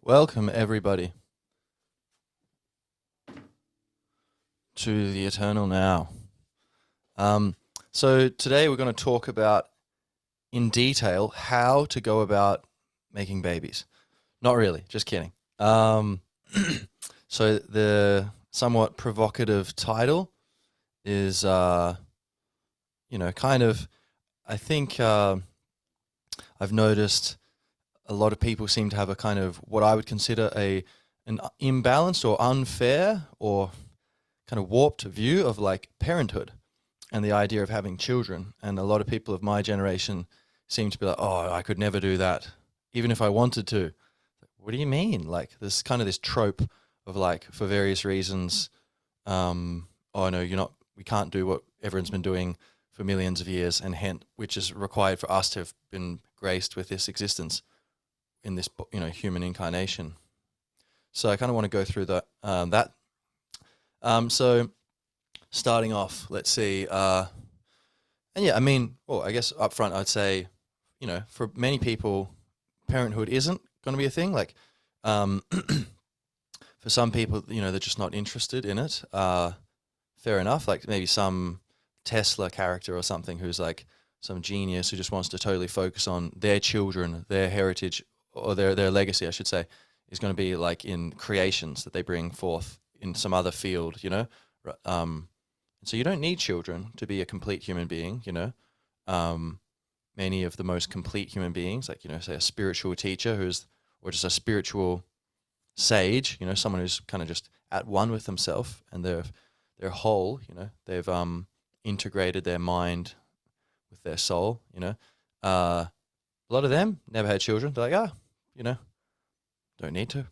Welcome, everybody, to the Eternal Now. So today we're going to talk about, in detail, how to go about making babies. Not really, just kidding. So the somewhat provocative title is, kind of, I think I've noticed a lot of people seem to have a kind of what I would consider an imbalanced or unfair or kind of warped view of like parenthood and the idea of having children. And a lot of people of my generation seem to be like, oh, I could never do that, even if I wanted to. What do you mean? Like there's kind of this trope of like, for various reasons, oh no, we can't do what everyone's been doing for millions of years, and hence, which is required for us to have been graced with this existence in this, human incarnation. So I kind of want to go through that. So starting off, let's see, and yeah, I guess up front I'd say, for many people, parenthood isn't going to be a thing. Like, for some people, they're just not interested in it. Fair enough. Like maybe some Tesla character or something who's like some genius who just wants to totally focus on their children, their heritage, or their legacy, I should say, is going to be like in creations that they bring forth in some other field, So you don't need children to be a complete human being, Many of the most complete human beings, like, say a spiritual teacher or just a spiritual sage, someone who's kind of just at one with themselves and they're whole, they've integrated their mind with their soul, a lot of them never had children. They're like, don't need to,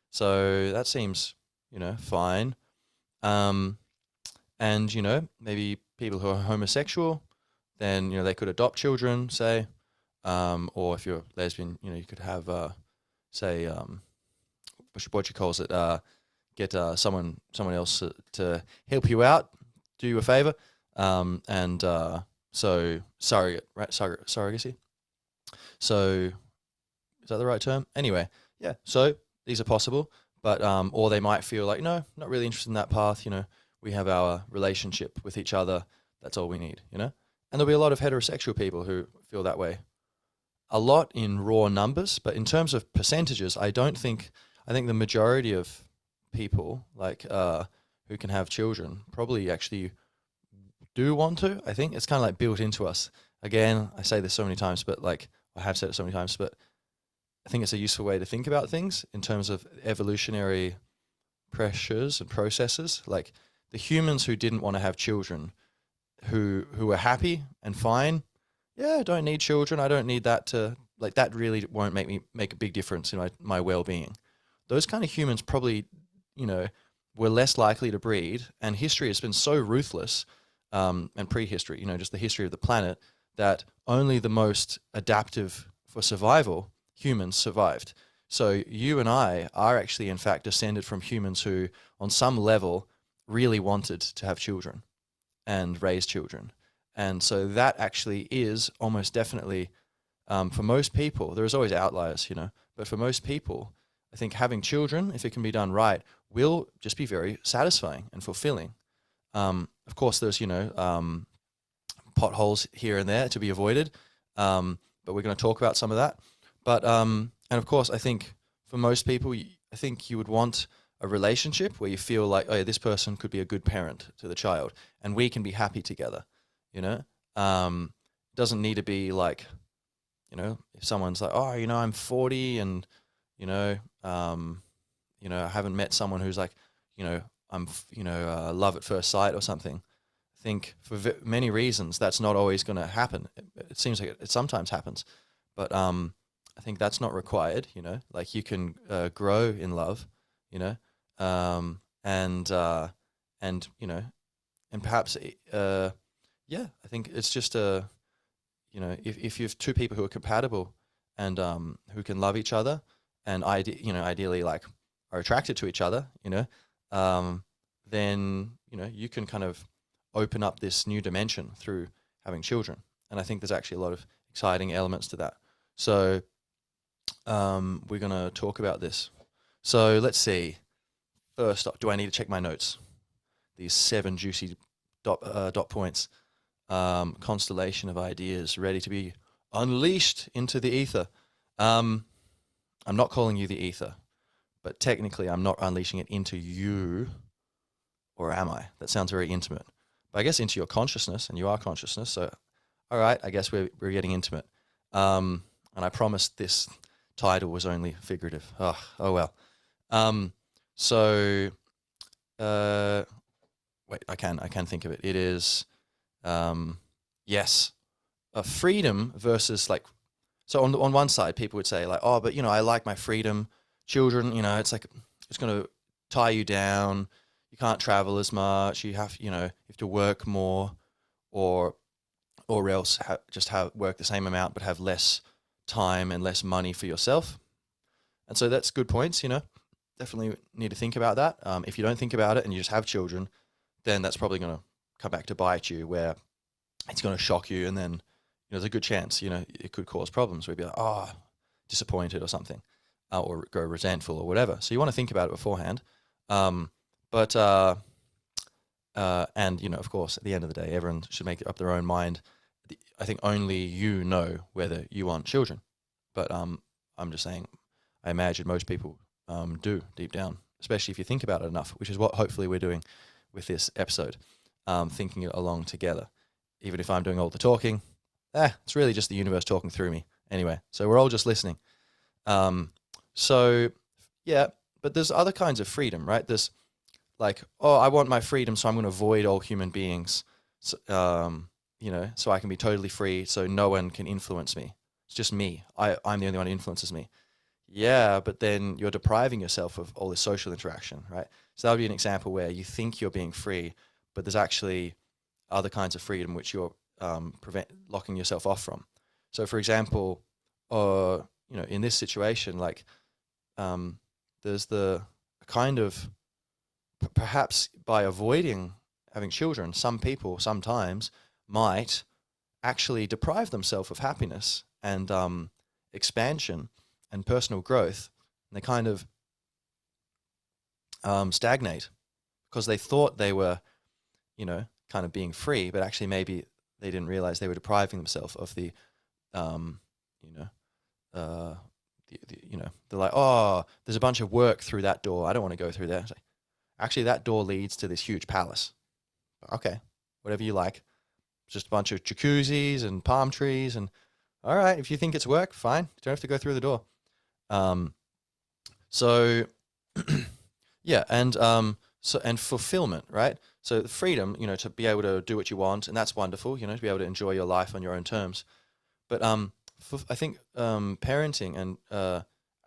So that seems, fine. And, maybe people who are homosexual, then, they could adopt children, say, or if you're lesbian, you could have, say, what she calls it, get someone else to help you out, do you a favor, and so surrogate, right? Surrogacy. So is that the right term? Anyway, yeah. So these are possible, but or they might feel like, no, not really interested in that path. We have our relationship with each other. That's all we need. And there'll be a lot of heterosexual people who feel that way. A lot in raw numbers, but in terms of percentages, I think the majority of people like who can have children probably actually do want to. I think it's kind of like built into us. Again, I say this so many times, but like I have said it so many times, but I think it's a useful way to think about things in terms of evolutionary pressures and processes. Like the humans who didn't want to have children, who were happy and fine, yeah, I don't need children. I don't need that to, like, that really won't make a big difference in my well-being. Those kind of humans probably, were less likely to breed, and history has been so ruthless, and prehistory, just the history of the planet, that only the most adaptive for survival humans survived. So you and I are actually, in fact, descended from humans who, on some level, really wanted to have children and raise children. And so that actually is almost definitely, for most people, there's always outliers, but for most people, I think having children, if it can be done right, will just be very satisfying and fulfilling. Of course, there's, potholes here and there to be avoided, but we're going to talk about some of that. But and of course, I think for most people, I think you would want a relationship where you feel like, oh yeah, this person could be a good parent to the child, and we can be happy together. It doesn't need to be like, if someone's like, oh, I'm 40 and I haven't met someone who's like, I'm love at first sight or something. I think for many reasons that's not always going to happen. It seems like it sometimes happens, but I think that's not required. Like you can grow in love, and and perhaps yeah, I think it's just if you have two people who are compatible and who can love each other and ideally like are attracted to each other, then you can kind of open up this new dimension through having children. And I think there's actually a lot of exciting elements to that. So we're going to talk about this. So let's see. First up, do I need to check my notes? These 7 juicy dot points. Constellation of ideas ready to be unleashed into the ether. I'm not calling you the ether, but technically I'm not unleashing it into you, or am I? That sounds very intimate. But I guess into your consciousness, and you are consciousness, so all right, I guess we're getting intimate. And I promised this title was only figurative. Oh well. So wait, I can think of it. It is yes, freedom versus like. So on one side, people would say like, oh, but I like my freedom. Children, it's like it's going to tie you down. You can't travel as much. You have to work more, or else just have work the same amount but have less time and less money for yourself. And so that's good points. Definitely need to think about that. If you don't think about it and you just have children, then that's probably going to come back to bite you, where it's going to shock you, and then there's a good chance it could cause problems. Where you'd be like, oh, disappointed or something, or go resentful or whatever. So you want to think about it beforehand. But and of course, at the end of the day, everyone should make up their own mind. I think only you know whether you want children, but I'm just saying, I imagine most people do deep down, especially if you think about it enough, which is what hopefully we're doing with this episode, thinking it along together. Even if I'm doing all the talking, it's really just the universe talking through me. Anyway, so we're all just listening. So yeah, but there's other kinds of freedom, right? There's like, oh, I want my freedom, so I'm going to avoid all human beings, so, so I can be totally free, so no one can influence me. It's just me. I'm the only one who influences me. Yeah, but then you're depriving yourself of all this social interaction, right? So that would be an example where you think you're being free, but there's actually other kinds of freedom which you're locking yourself off from. So, for example, in this situation, like, there's the kind of perhaps by avoiding having children, some people sometimes might actually deprive themselves of happiness and expansion and personal growth, and they kind of stagnate because they thought they were, kind of being free, but actually maybe they didn't realize they were depriving themselves of the, they're like, oh, there's a bunch of work through that door. I don't want to go through there. Like, actually, that door leads to this huge palace. Okay, whatever you like. Just a bunch of jacuzzis and palm trees, and all right, if you think it's work, fine. You don't have to go through the door. So yeah, and fulfillment, right? So the freedom, to be able to do what you want, and that's wonderful, to be able to enjoy your life on your own terms. But I think parenting, and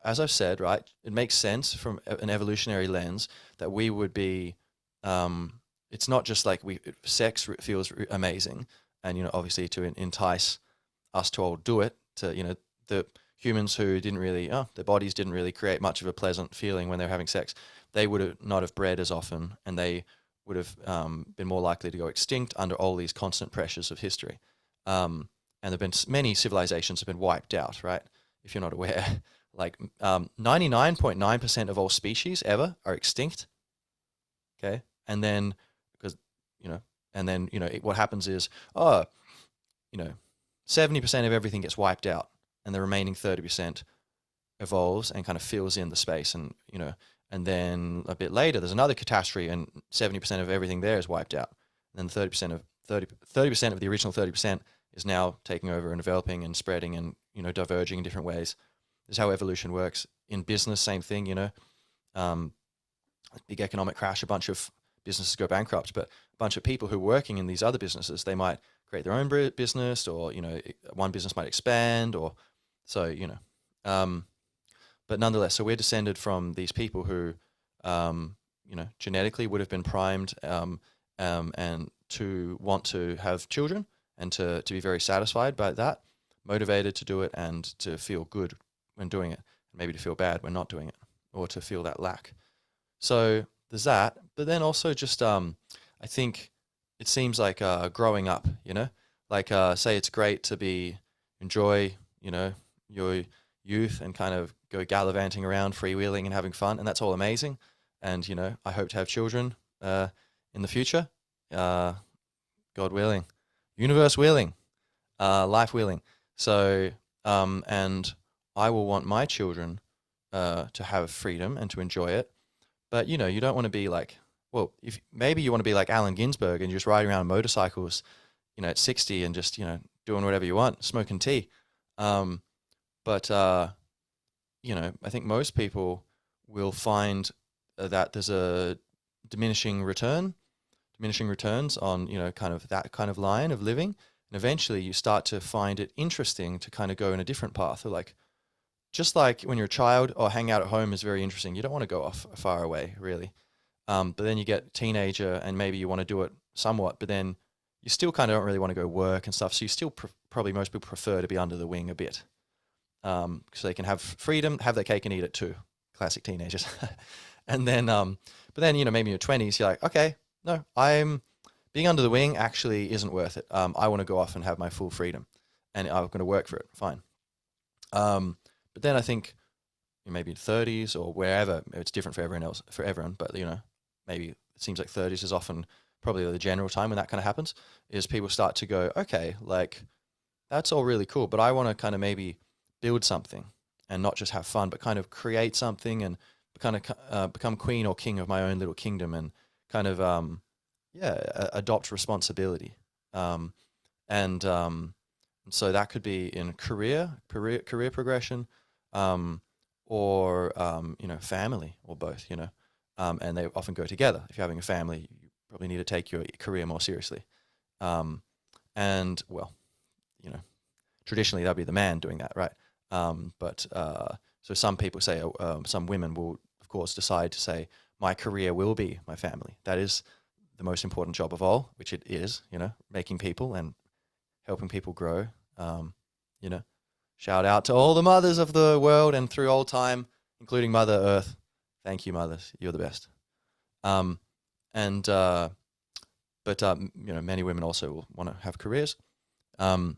as I've said, right, it makes sense from an evolutionary lens that we would be. It's not just like sex feels amazing, and obviously to entice us to all do it. To the humans who didn't really, their bodies didn't really create much of a pleasant feeling when they were having sex. They would not have bred as often, and they would have been more likely to go extinct under all these constant pressures of history. And there've been many civilizations have been wiped out, right? If you're not aware, like 99.9% of all species ever are extinct. Okay, and then because what happens is 70% of everything gets wiped out, and the remaining 30% evolves and kind of fills in the space, and then a bit later there's another catastrophe, and 70% of everything there is wiped out, and then 30% of the original 30% is now taking over and developing and spreading and diverging in different ways. This is how evolution works. In business, same thing. Big economic crash, a bunch of businesses go bankrupt, but a bunch of people who are working in these other businesses, they might create their own business, or one business might expand, or so but nonetheless, so we're descended from these people who genetically would have been primed and to want to have children, and to be very satisfied by that, motivated to do it, and to feel good when doing it, maybe to feel bad when not doing it, or to feel that lack. So there's that, but then also just I think it seems like growing up, like say it's great to enjoy your youth and kind of go gallivanting around, freewheeling and having fun, and that's all amazing. And I hope to have children in the future, God willing, universe willing, life willing. So, and I will want my children to have freedom and to enjoy it. But you don't want to be like, well, if maybe you want to be like Allen Ginsberg and just riding around on motorcycles, at 60 and just doing whatever you want, smoking tea. But I think most people will find that there's a diminishing returns on kind of that kind of line of living, and eventually you start to find it interesting to kind of go in a different path. Or like, just like when you're a child, or hang out at home is very interesting. You don't want to go off far away, really. But then you get teenager, and maybe you want to do it somewhat, but then you still kind of don't really want to go work and stuff. So you still probably most people prefer to be under the wing a bit, so they can have freedom, have their cake and eat it too. Classic teenagers. And then, but then maybe in your 20s, you're like, okay, no, I'm being under the wing actually isn't worth it. I want to go off and have my full freedom, and I'm going to work for it. Fine. But then I think maybe 30s or wherever, it's different for everyone, but maybe it seems like 30s is often probably the general time when that kind of happens, is people start to go, okay, like that's all really cool, but I want to kind of maybe build something and not just have fun, but kind of create something and kind of become queen or king of my own little kingdom, and kind of adopt responsibility. And so that could be in career progression, or family, or both. And they often go together. If you're having a family, you probably need to take your career more seriously. And well, traditionally that'd be the man doing that, right? But so some people say, some women will, of course, decide to say, my career will be my family. That is the most important job of all, which it is, making people and helping people grow. Shout out to all the mothers of the world and through all time, including Mother Earth. Thank you, mothers. You're the best. But many women also will want to have careers. And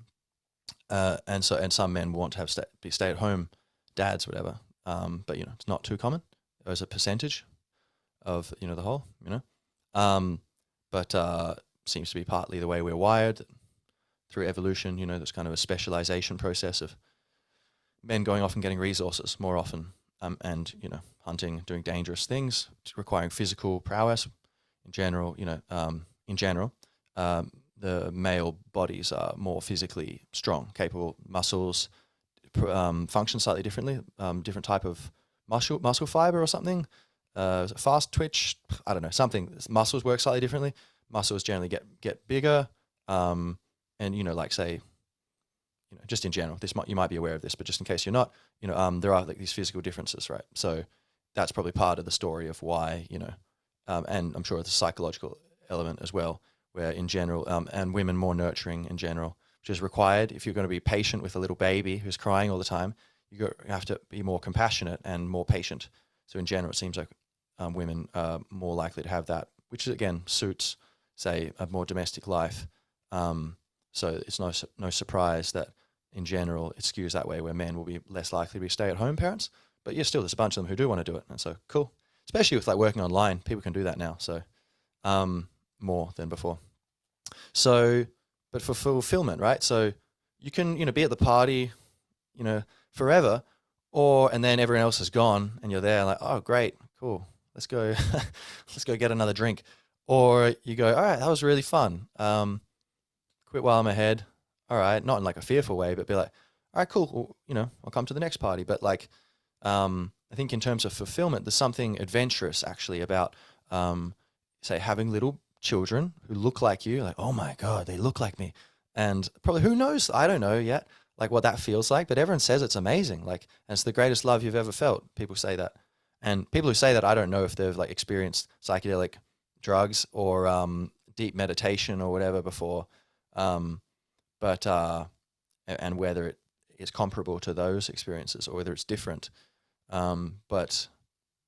some men want to have be stay-at-home dads, whatever. But it's not too common as a percentage of the whole. But seems to be partly the way we're wired through evolution. There's kind of a specialization process of men going off and getting resources more often, and hunting, doing dangerous things, requiring physical prowess. In general, the male bodies are more physically strong, capable. Muscles function slightly differently. Different type of muscle fiber or something. Fast twitch, I don't know, something. Muscles work slightly differently. Muscles generally get bigger, and like say, just in general, you might be aware of this, but just in case you're not, there are like these physical differences, right? So that's probably part of the story of why, and I'm sure it's a psychological element as well, where in general, and women more nurturing in general, which is required. If you're going to be patient with a little baby who's crying all the time, you have to be more compassionate and more patient. So in general, it seems like women are more likely to have that, which again suits, say, a more domestic life. So it's no surprise that in general it skews that way, where men will be less likely to be stay-at-home parents. But yeah, still there's a bunch of them who do want to do it, and so cool. Especially with like working online, people can do that now. So more than before. So, but for fulfillment, right? So you can be at the party, forever, and then everyone else is gone, and you're there like, oh great, cool, let's go, let's go get another drink, or you go, all right, that was really fun. Quit while I'm ahead. All right, not in like a fearful way, but be like, all right, cool. Well, I'll come to the next party. But like, I think in terms of fulfillment, there's something adventurous actually about, say, having little children who look like you. Like, oh my God, they look like me. And probably, who knows? I don't know yet, like what that feels like. But everyone says it's amazing. Like, and it's the greatest love you've ever felt. People say that, and people who say that, I don't know if they've like experienced psychedelic drugs or deep meditation or whatever before. But and whether it is comparable to those experiences or whether it's different. But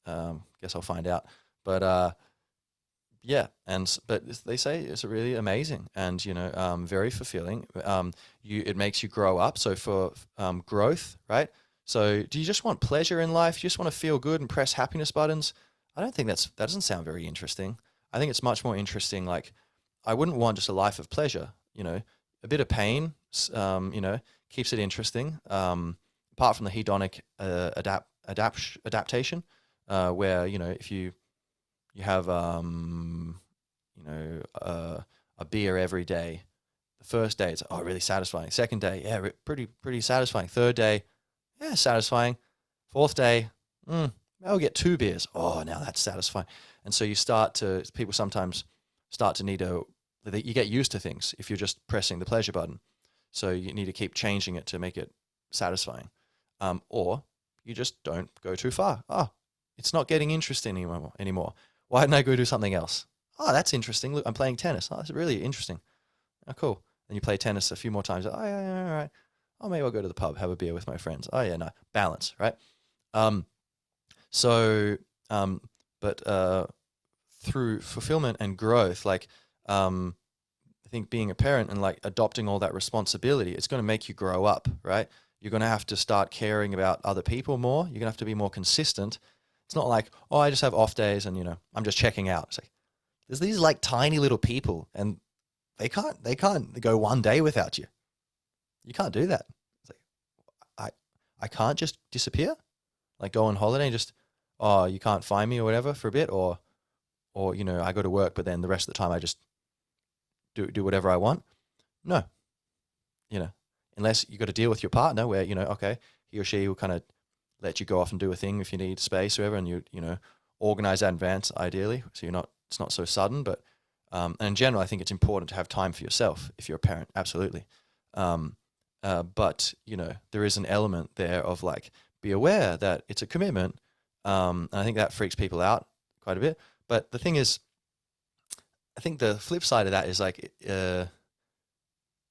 guess I'll find out. But yeah, but they say it's really amazing and very fulfilling. It makes you grow up. So for growth, right? So do you just want pleasure in life? Do you just want to feel good and press happiness buttons? I don't think that doesn't sound very interesting. I think it's much more interesting. Like, I wouldn't want just a life of pleasure. A bit of pain, keeps it interesting. Apart from the hedonic adaptation, where if you have a beer every day. The first day it's really satisfying. Second day, yeah, pretty satisfying. Third day, yeah, satisfying. Fourth day, I'll get 2 beers. Oh, now that's satisfying. And so people sometimes start to you get used to things if you're just pressing the pleasure button. So you need to keep changing it to make it satisfying. Or you just don't go too far. Oh, it's not getting interesting anymore. Why didn't I go do something else? Oh, that's interesting. Look, I'm playing tennis. Oh, that's really interesting. Oh, cool. And you play tennis a few more times. Oh, yeah, all right. Oh, maybe I'll go to the pub, have a beer with my friends. Oh, yeah, no. Balance, right? Um, so, but through fulfillment and growth, like, I think being a parent and like adopting all that responsibility, it's going to make you grow up, right? You're going to have to start caring about other people more. You're going to have to be more consistent. It's not like, oh, I just have off days and, I'm just checking out. It's like, there's these like tiny little people and they can't go one day without you. You can't do that. It's like, I can't just disappear, like go on holiday and just, oh, you can't find me or whatever for a bit, or I go to work, but then the rest of the time I just do whatever I want. No, unless you got to deal with your partner where, okay, he or she will kind of let you go off and do a thing if you need space or whatever, and organize that in advance ideally, so it's not so sudden. But and in general, I think it's important to have time for yourself if you're a parent, absolutely. But there is an element there of like, be aware that it's a commitment, and I think that freaks people out quite a bit. But the thing is, I think the flip side of that is like,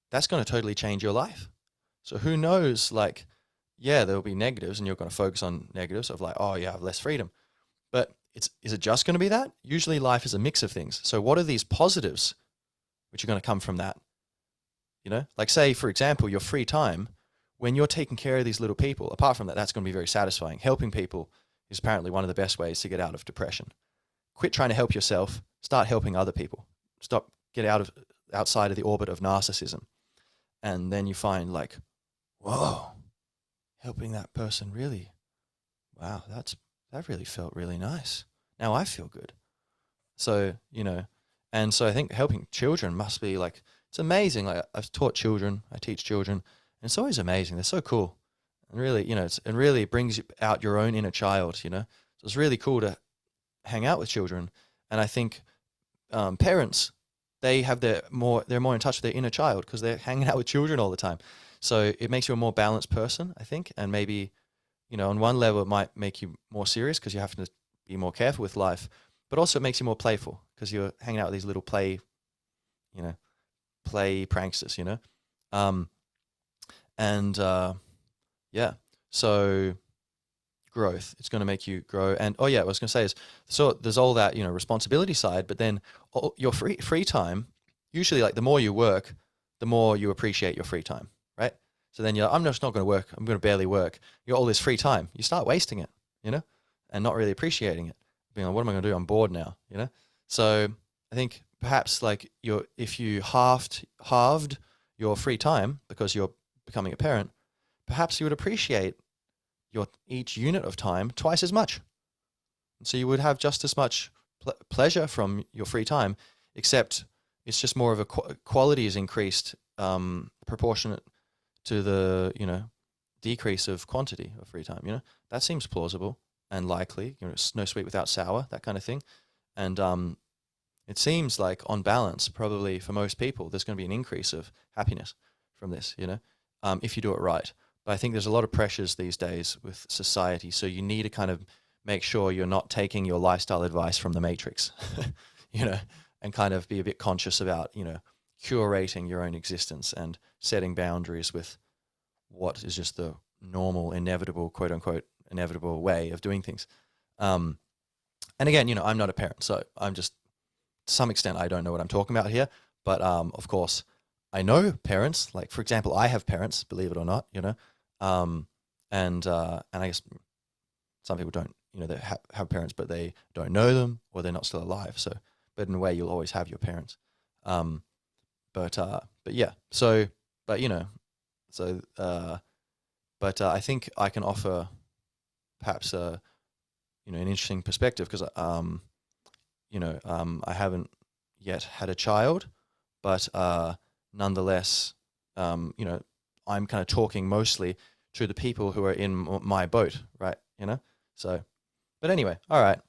that's going to totally change your life. So who knows, like, yeah, there'll be negatives and you're going to focus on negatives of like, oh, you have less freedom. But is it just going to be that? Usually life is a mix of things. So what are these positives which are going to come from that? Like say, for example, your free time, when you're taking care of these little people, apart from that, that's going to be very satisfying. Helping people is apparently one of the best ways to get out of depression. Quit trying to help yourself. Start helping other people. Get outside of the orbit of narcissism. And then you find like, whoa, helping that person really, wow, that really felt really nice. Now I feel good. So, and so I think helping children must be like, it's amazing. Like I've taught children, I teach children, and it's always amazing. They're so cool. And really, it really brings out your own inner child, So it's really cool to hang out with children. And I think parents, they're more in touch with their inner child because they're hanging out with children all the time. So it makes you a more balanced person, I think. And maybe, on one level, it might make you more serious because you have to be more careful with life, but also it makes you more playful because you're hanging out with these little play pranksters, yeah. So growth, it's going to make you grow. And what I was going to say is, so there's all that responsibility side, but then your free time, usually like the more you work, the more you appreciate your free time, right? So then I'm just not going to work, I'm going to barely work. You got all this free time, you start wasting it, and not really appreciating it, being like, what am I going to do? I'm bored now, So I think perhaps like if you halved your free time because you're becoming a parent, perhaps you would appreciate each unit of time twice as much. And so you would have just as much pleasure from your free time, except it's just more of a quality is increased proportionate to the decrease of quantity of free time. That seems plausible and likely. No sweet without sour, that kind of thing. And it seems like on balance, probably for most people, there's going to be an increase of happiness from this. If you do it right. But I think there's a lot of pressures these days with society. So you need to kind of make sure you're not taking your lifestyle advice from the Matrix, and kind of be a bit conscious about, curating your own existence and setting boundaries with what is just the normal, inevitable, quote unquote, inevitable way of doing things. And again, I'm not a parent, so I'm just, to some extent, I don't know what I'm talking about here. But of course, I know parents. Like, for example, I have parents, believe it or not, and I guess some people don't, they have parents, but they don't know them or they're not still alive. So, but in a way, you'll always have your parents. Um, but yeah. So, but so but I think I can offer perhaps an interesting perspective because I haven't yet had a child, but nonetheless, I'm kind of talking mostly to the people who are in my boat, right? So, but anyway, all right.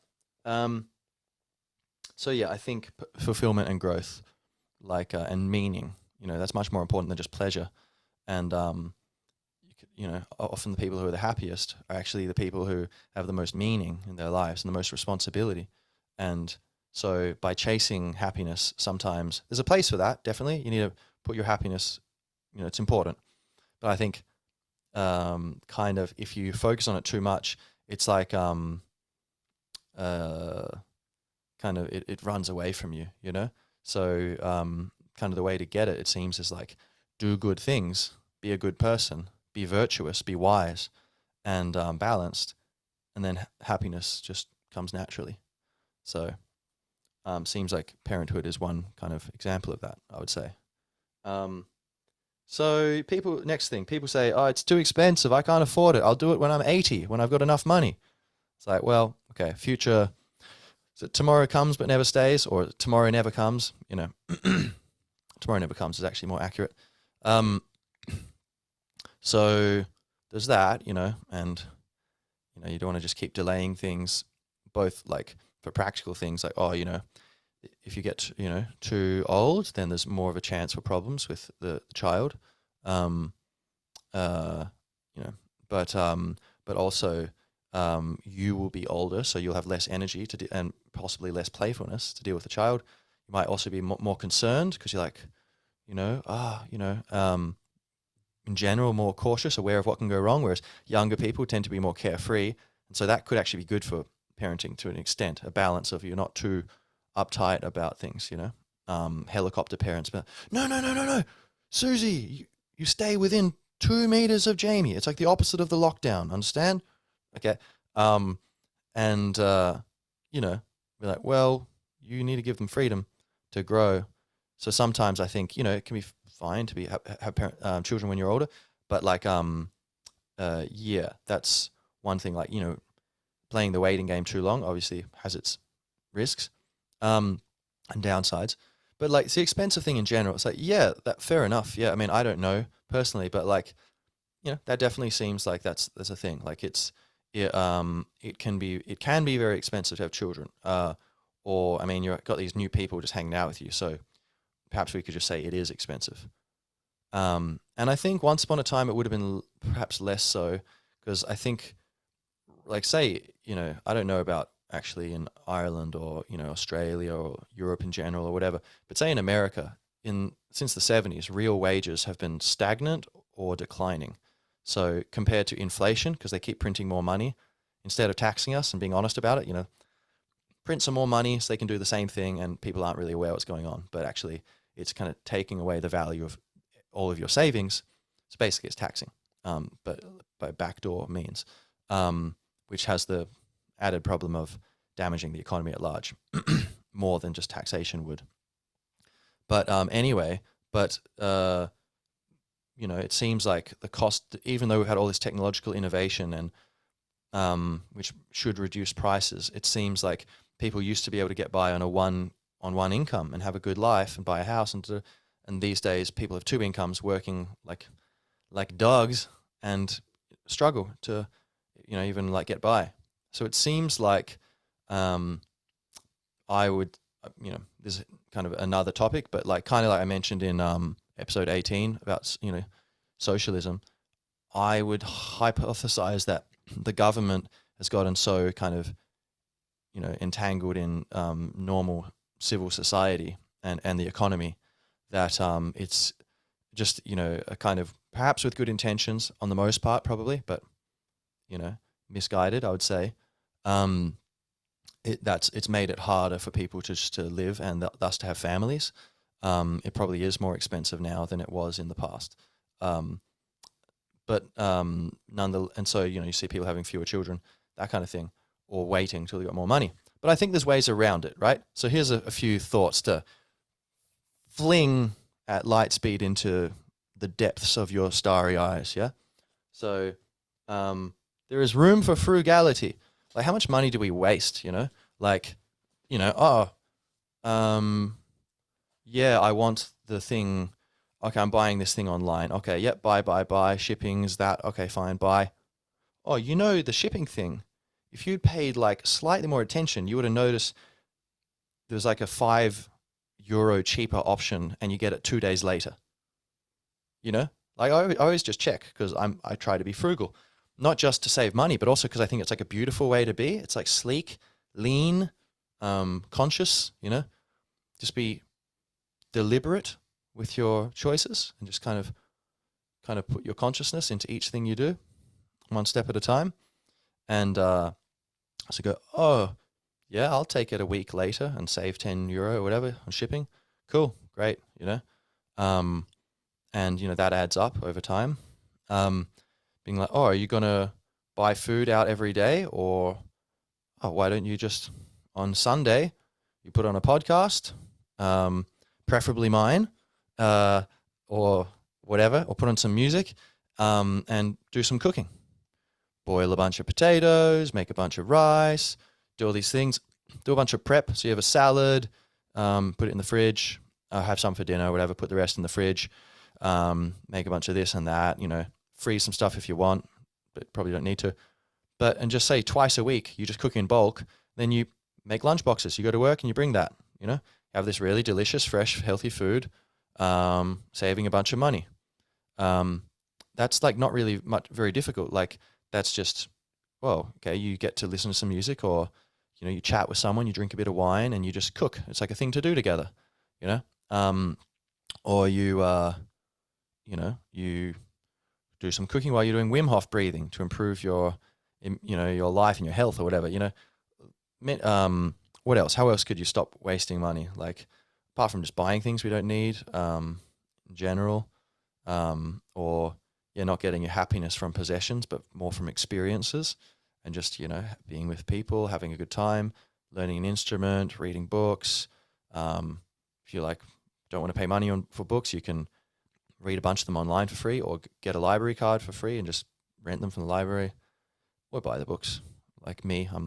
Um, so yeah, I think fulfillment and growth, and meaning, that's much more important than just pleasure. And often the people who are the happiest are actually the people who have the most meaning in their lives and the most responsibility. And so by chasing happiness, sometimes there's a place for that. Definitely, you need to put your happiness. It's important. But I think kind of if you focus on it too much, it's like kind of it runs away from you. So kind of the way to get it seems, is like do good things, be a good person, be virtuous, be wise, and balanced, and then happiness just comes naturally. So seems like parenthood is one kind of example of that, I would say. So next thing, people say, oh, it's too expensive, I can't afford it, I'll do it when I'm 80, when I've got enough money. It's like, well, okay, future, so tomorrow comes but never stays, or tomorrow never comes, tomorrow never comes is actually more accurate. So there's that, and you don't want to just keep delaying things, both like for practical things, like, oh, if you get too old, then there's more of a chance for problems with the child. You know, but also you will be older, so you'll have less energy and possibly less playfulness to deal with the child. You might also be more concerned because you're like, in general, more cautious, aware of what can go wrong, whereas younger people tend to be more carefree. And so that could actually be good for parenting to an extent, a balance of you're not too uptight about things, helicopter parents, but no, Susie, you stay within 2 meters of Jamie. It's like the opposite of the lockdown, understand? Okay. And, be like, well, you need to give them freedom to grow. So sometimes I think, it can be fine to have children when you're older, but yeah, that's one thing. Like, playing the waiting game too long obviously has its risks and downsides. But like, it's the expensive thing in general. It's like, yeah, that fair enough. Yeah, I mean, I don't know personally, but like, that definitely seems like that's a thing. Like it can be very expensive to have children. Or I mean, you've got these new people just hanging out with you, so perhaps we could just say it is expensive. And I think once upon a time it would have been perhaps less so, because I think, like, say, I don't know about actually in Ireland or, Australia or Europe in general or whatever, but say in America, since the 70s, real wages have been stagnant or declining. So compared to inflation, because they keep printing more money, instead of taxing us and being honest about it, print some more money so they can do the same thing and people aren't really aware what's going on. But actually, it's kind of taking away the value of all of your savings. So basically, it's taxing, but by backdoor means, which has the added problem of damaging the economy at large more than just taxation would. But anyway, it seems like the cost, even though we've had all this technological innovation and which should reduce prices, it seems like people used to be able to get by on one income and have a good life and buy a house, and these days people have two incomes, working like dogs, and struggle to even like get by. So it seems like I would this is kind of another topic, but kind of like I mentioned in episode 18 about socialism, I would hypothesize that the government has gotten so kind of entangled in normal civil society and the economy that it's just a kind of, perhaps with good intentions on the most part probably, but misguided, I would say. It's made it harder for people to live and thus to have families. It probably is more expensive now than it was in the past. but and so you see people having fewer children, that kind of thing, or waiting till they got more money. But I think there's ways around it, right? So here's a few thoughts to fling at light speed into the depths of your starry eyes. Yeah. So there is room for frugality. Like, how much money do we waste? Like, yeah, I want the thing. Okay, I'm buying this thing online. Okay, yep, buy. Shipping's that. Okay, fine, buy. Oh, the shipping thing. If you'd paid like slightly more attention, you would have noticed there's like a €5 cheaper option, and you get it 2 days later. Like I always just check because I try to be frugal, not just to save money, but also because I think it's like a beautiful way to be. It's like sleek, lean, conscious. Just be deliberate with your choices and just kind of put your consciousness into each thing you do, one step at a time. And so go, oh yeah, I'll take it a week later and save €10 or whatever on shipping. Cool, great, and that adds up over time. Being like, oh, are you gonna buy food out every day, or why don't you just on Sunday you put on a podcast, preferably mine, or whatever, or put on some music, and do some cooking. Boil a bunch of potatoes, make a bunch of rice, do all these things, do a bunch of prep. So you have a salad, put it in the fridge, have some for dinner, whatever, put the rest in the fridge, make a bunch of this and that, freeze some stuff if you want, but probably don't need to. And just say twice a week, you just cook in bulk, then you make lunch boxes. You go to work and you bring that, have this really delicious, fresh, healthy food, saving a bunch of money. That's like not really very difficult. Like, that's just, well, okay, you get to listen to some music, or, you chat with someone, you drink a bit of wine, and you just cook. It's like a thing to do together, or you do some cooking while you're doing Wim Hof breathing to improve your life and your health or whatever, what else? How else could you stop wasting money? Like, apart from just buying things we don't need, in general, or not getting your happiness from possessions, but more from experiences, and just, being with people, having a good time, learning an instrument, reading books. If you don't want to pay money for books, you can read a bunch of them online for free, or get a library card for free and just rent them from the library, or buy the books. Like me, my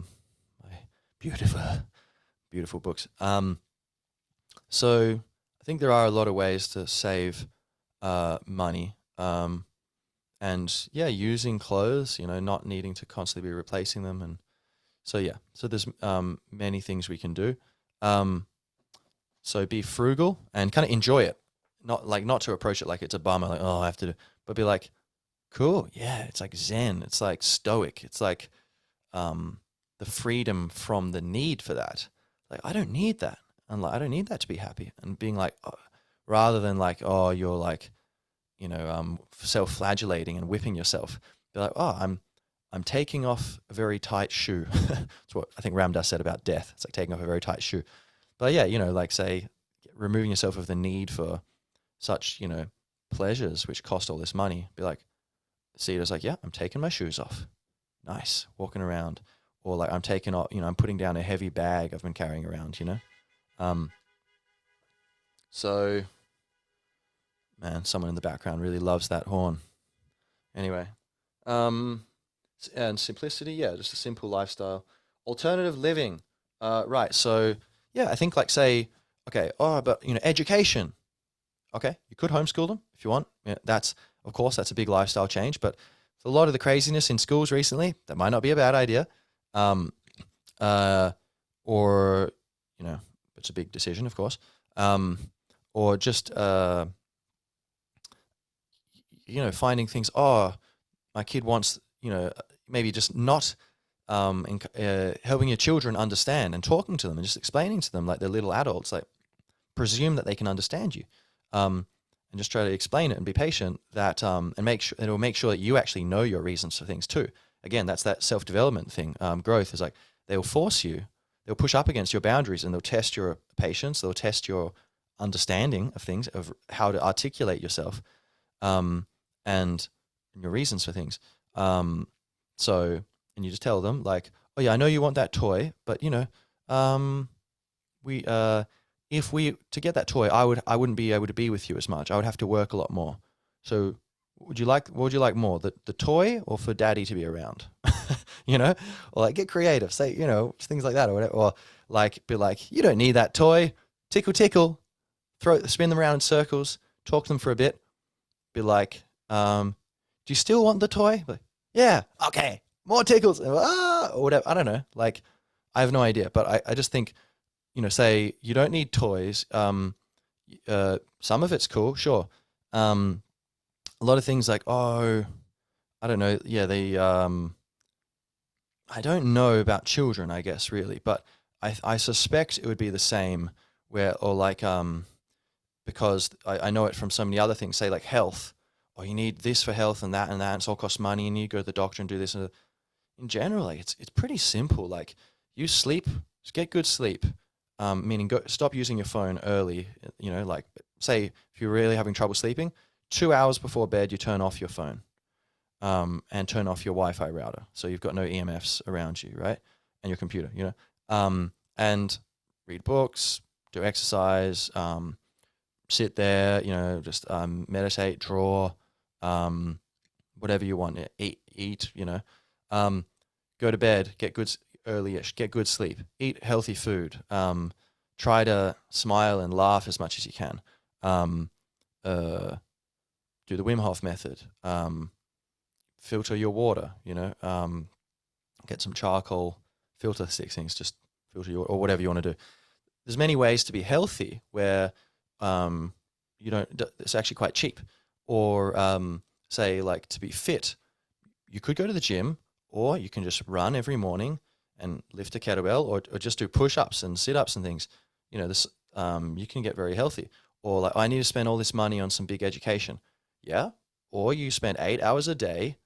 beautiful books. So I think there are a lot of ways to save money. And yeah, using clothes, not needing to constantly be replacing them. And so, yeah, so there's many things we can do. So be frugal and kind of enjoy it. Not to approach it like it's a bummer, like, oh, I have to do, but be like, cool, yeah, it's like Zen, it's like stoic, it's like the freedom from the need for that. Like, I don't need that, and like I don't need that to be happy. And being like, rather than like, oh, you're like, self-flagellating and whipping yourself. Be like, oh, I'm taking off a very tight shoe. That's what I think Ram Dass said about death. It's like taking off a very tight shoe. But yeah, like, say, removing yourself of the need for such, pleasures which cost all this money. Be like, see it as like, yeah, I'm taking my shoes off. Nice, walking around. Or like, I'm taking off, I'm putting down a heavy bag I've been carrying around, So, man, someone in the background really loves that horn. Anyway, and simplicity, yeah, just a simple lifestyle. Alternative living, right? So, yeah, I think, like, say, okay, but education. Okay, you could homeschool them if you want. Yeah, of course, that's a big lifestyle change. But for a lot of the craziness in schools recently, that might not be a bad idea. Or it's a big decision, of course. Or just finding things. Oh, my kid wants, maybe just not helping your children understand and talking to them and just explaining to them like they're little adults. Like, presume that they can understand you, and just try to explain it and be patient. That and it'll make sure that you actually know your reasons for things too. Again, that's that self-development thing. Growth is like, they'll force you, they'll push up against your boundaries, and they'll test your patience, they'll test your understanding of things, of how to articulate yourself. And and your reasons for things. So, and you just tell them like, oh yeah, I know you want that toy, but um, we if we to get that toy, I wouldn't be able to be with you as much. I would have to work a lot more. So what would you like more, the toy or for daddy to be around? Or like get creative, say, things like that or whatever. Or like be like, you don't need that toy. Tickle tickle, spin them around in circles, talk to them for a bit, be like, do you still want the toy? Like, yeah, okay, more tickles, or whatever. I don't know. Like, I have no idea, but I just think, say you don't need toys. Some of it's cool, sure. A lot of things like, oh, I don't know. Yeah, I don't know about children, I guess, really, but I suspect it would be the same where, or like, because I know it from so many other things, say like health, or you need this for health and that, it's all costs money, and you go to the doctor and do this. And in general, like, it's pretty simple. Like, you sleep, just get good sleep, meaning stop using your phone early. Like, say if you're really having trouble sleeping, 2 hours before bed, you turn off your phone, and turn off your Wi-Fi router, so you've got no EMFs around you, right? And your computer, and read books, do exercise, sit there, just meditate, draw, whatever you want, eat, go to bed, get good early-ish, get good sleep, eat healthy food, try to smile and laugh as much as you can, do the Wim Hof method, filter your water, get some charcoal, filter things, just filter or whatever you want to do. There's many ways to be healthy where it's actually quite cheap. Or say like to be fit, you could go to the gym, or you can just run every morning and lift a kettlebell, or just do push-ups and sit-ups and things. This you can get very healthy. Or like, I need to spend all this money on some big education. Yeah. Or you spend 8 hours a day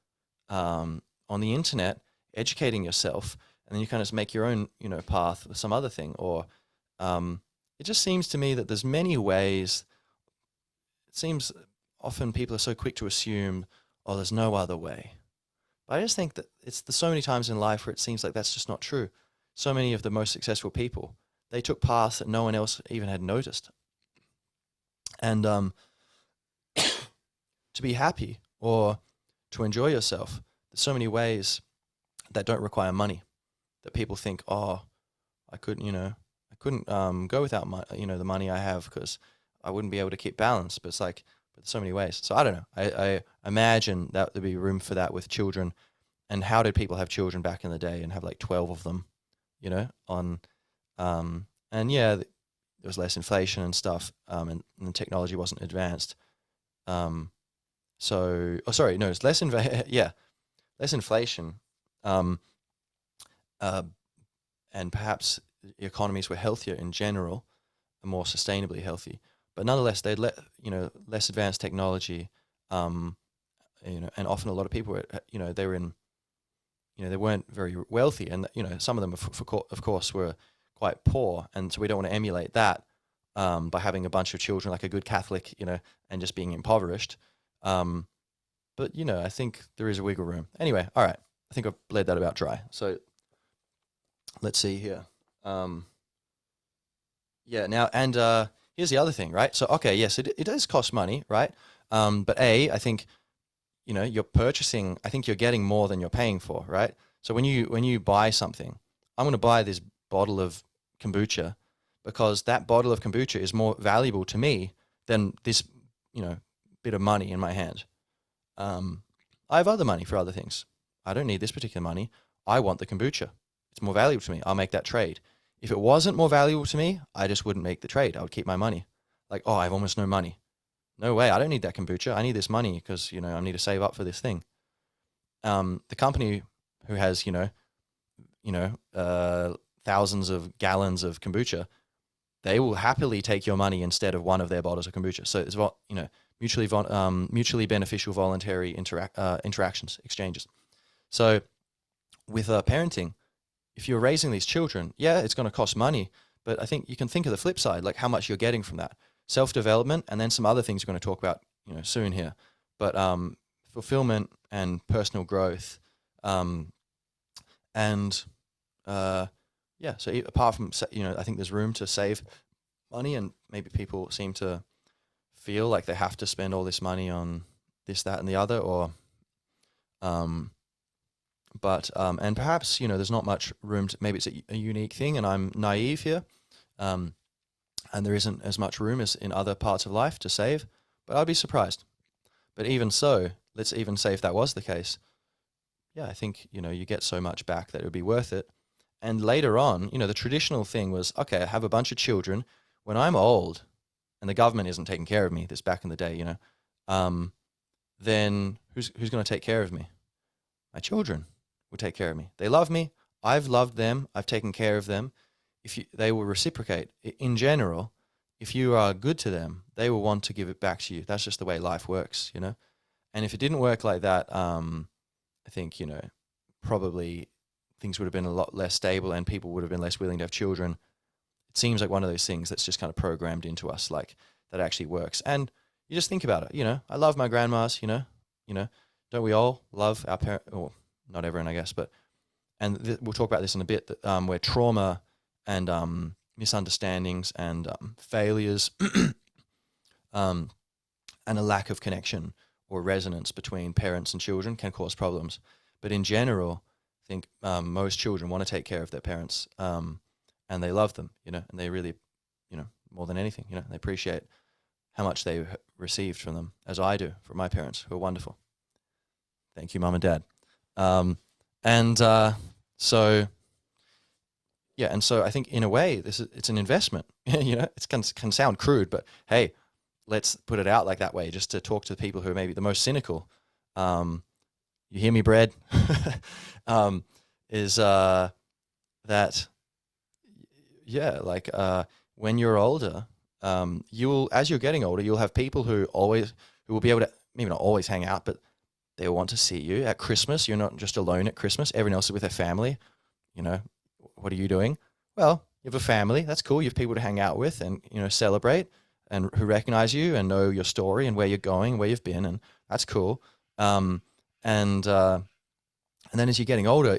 on the internet educating yourself, and then you kind of make your own path with some other thing. Or it just seems to me that there's many ways. It seems often people are so quick to assume, oh, there's no other way. But I just think that there's so many times in life where it seems like that's just not true. So many of the most successful people, they took paths that no one else even had noticed. And to be happy or to enjoy yourself, there's so many ways that don't require money, that people think, oh, I couldn't go without the money I have, because I wouldn't be able to keep balance. But it's like, but there's so many ways. So I don't know. I imagine that there'd be room for that with children. And how did people have children back in the day and have like 12 of them, and yeah, there was less inflation and stuff, and the technology wasn't advanced. It's less less inflation, and perhaps the economies were healthier in general, and more sustainably healthy. But nonetheless, they'd less advanced technology, and often a lot of people were, they were in, they weren't very wealthy, and some of them, of course, were quite poor, and so we don't want to emulate that by having a bunch of children like a good Catholic, and just being impoverished. But I think there is a wiggle room. Anyway, all right, I think I've bled that about dry. So let's see here. Now, and here's the other thing, right? So, okay, yes, it does cost money, right? But I think, you're purchasing, I think you're getting more than you're paying for, right? So when you buy something, I'm going to buy this bottle of kombucha because that bottle of kombucha is more valuable to me than this, bit of money in my hand. I have other money for other things. I don't need this particular money. I want the kombucha. It's more valuable to me. I'll make that trade. If it wasn't more valuable to me, I just wouldn't make the trade. I would keep my money. Like, oh, I have almost no money. No way. I don't need that kombucha. I need this money because, I need to save up for this thing. The company who has, thousands of gallons of kombucha, they will happily take your money instead of one of their bottles of kombucha. So it's mutually beneficial voluntary interactions, exchanges. So with parenting, if you're raising these children, yeah, it's going to cost money, but I think you can think of the flip side, like how much you're getting from that. Self-development, and then some other things we're going to talk about, soon here. But fulfillment and personal growth. And yeah, so apart from, I think there's room to save money, and maybe people seem to feel like they have to spend all this money on this, that, and the other, or and perhaps there's not much room to, maybe it's a unique thing, and I'm naive here, and there isn't as much room as in other parts of life to save, but I'd be surprised. But even so, let's even say if that was the case, yeah, I think you get so much back that it would be worth it. And later on, the traditional thing was, okay, I have a bunch of children. When I'm old and the government isn't taking care of me, this back in the day, then who's going to take care of me? My children will take care of me. They love me. I've loved them. I've taken care of them. They will reciprocate. In general, if you are good to them, they will want to give it back to you. That's just the way life works, And if it didn't work like that, I think, probably things would have been a lot less stable and people would have been less willing to have children. It seems like one of those things that's just kind of programmed into us, like that actually works. And you just think about it, I love my grandmas, don't we all love our parents? Or not everyone, I guess, but, and we'll talk about this in a bit, that, where trauma and misunderstandings and failures and a lack of connection or resonance between parents and children can cause problems. But in general, I think most children want to take care of their parents, and they love them, and they really, more than anything, they appreciate how much they received from them, as I do from my parents, who are wonderful. Thank you, Mum and Dad. So, yeah, and so I think in a way, it's an investment. It can sound crude, but hey, let's put it out like that way, just to talk to the people who are maybe the most cynical. You hear me, Brad? Is that, yeah, like when you're older, as you're getting older, you'll have people who will be able to, maybe not always hang out, but they want to see you at Christmas. You're not just alone at Christmas. Everyone else is with their family. What are you doing? Well, you have a family. That's cool. You have people to hang out with and, celebrate, and who recognize you and know your story and where you're going, where you've been, and that's cool. And then as you're getting older,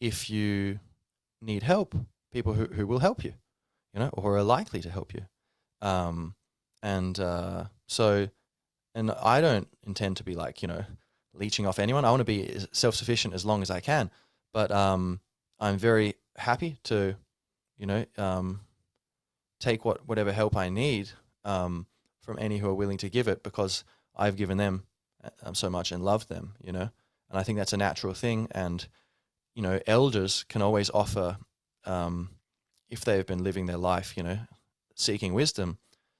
if you need help, people who will help you, or are likely to help you. And I don't intend to be like, leeching off anyone. I want to be self-sufficient as long as I can. But I'm very happy to, take whatever help I need from any who are willing to give it, because I've given them so much and loved them, And I think that's a natural thing. And, elders can always offer, if they've been living their life, seeking wisdom,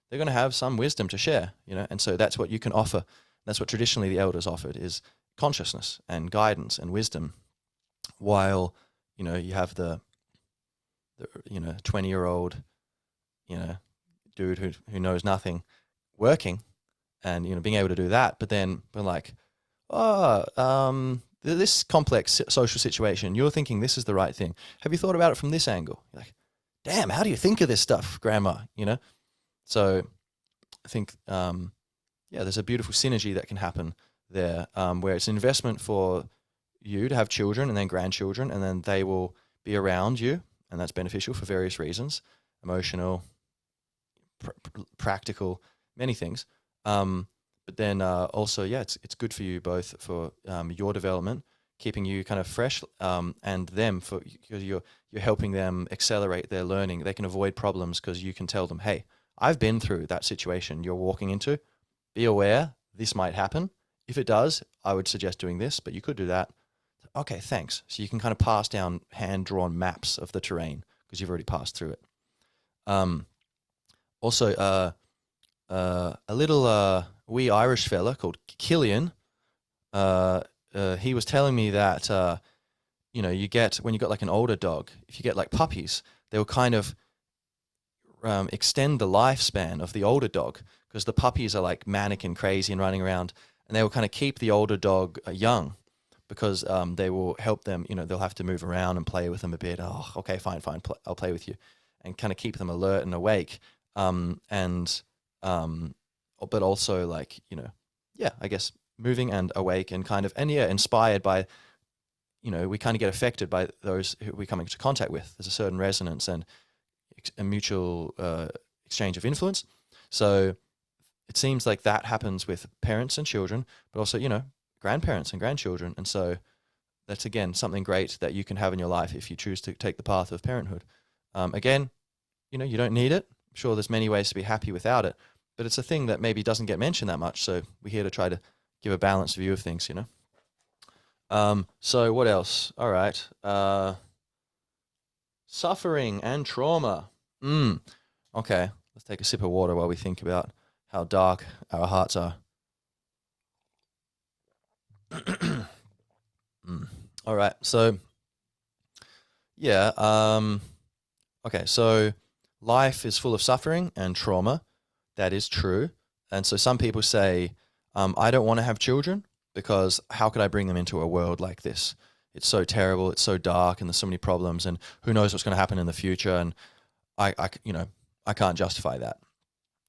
they're going to have some wisdom to share, And so that's what you can offer. That's what traditionally the elders offered, is consciousness and guidance and wisdom. While, you have the 20-year-old, dude who knows nothing working and, being able to do that, but then we're like, this complex social situation, you're thinking this is the right thing. Have you thought about it from this angle? You're like, damn, how do you think of this stuff, Grandma? So I think, there's a beautiful synergy that can happen there, where it's an investment for you to have children and then grandchildren, and then they will be around you, and that's beneficial for various reasons, emotional, practical, many things. But then also, it's good for you both for your development, keeping you kind of fresh, and them because you're helping them accelerate their learning. They can avoid problems because you can tell them, hey, I've been through that situation you're walking into. Be aware this might happen. If it does, I would suggest doing this, but you could do that. Okay, thanks. So you can kind of pass down hand-drawn maps of the terrain because you've already passed through it. Also, a little wee Irish fella called Killian, he was telling me that, you get, when you got like an older dog, if you get like puppies, they will kind of extend the lifespan of the older dog, because the puppies are like manic and crazy and running around, and they will kind of keep the older dog young, because they will help them, they'll have to move around and play with them a bit. Oh, okay, fine, I'll play with you, and kind of keep them alert and awake. But also like, yeah, I guess moving and awake and kind of, and yeah, inspired by, we kind of get affected by those who we come into contact with. There's a certain resonance and a mutual exchange of influence. So it seems like that happens with parents and children, but also, grandparents and grandchildren. And so that's, again, something great that you can have in your life if you choose to take the path of parenthood. Again, you don't need it. I'm sure there's many ways to be happy without it, but it's a thing that maybe doesn't get mentioned that much. So we're here to try to give a balanced view of things. So what else? All right. Suffering and trauma. Okay. Let's take a sip of water while we think about how dark our hearts are. All right. So, yeah. Okay. So life is full of suffering and trauma. That is true. And so some people say, I don't want to have children because how could I bring them into a world like this? It's so terrible. It's so dark, and there's so many problems, and who knows what's going to happen in the future. And I can't justify that.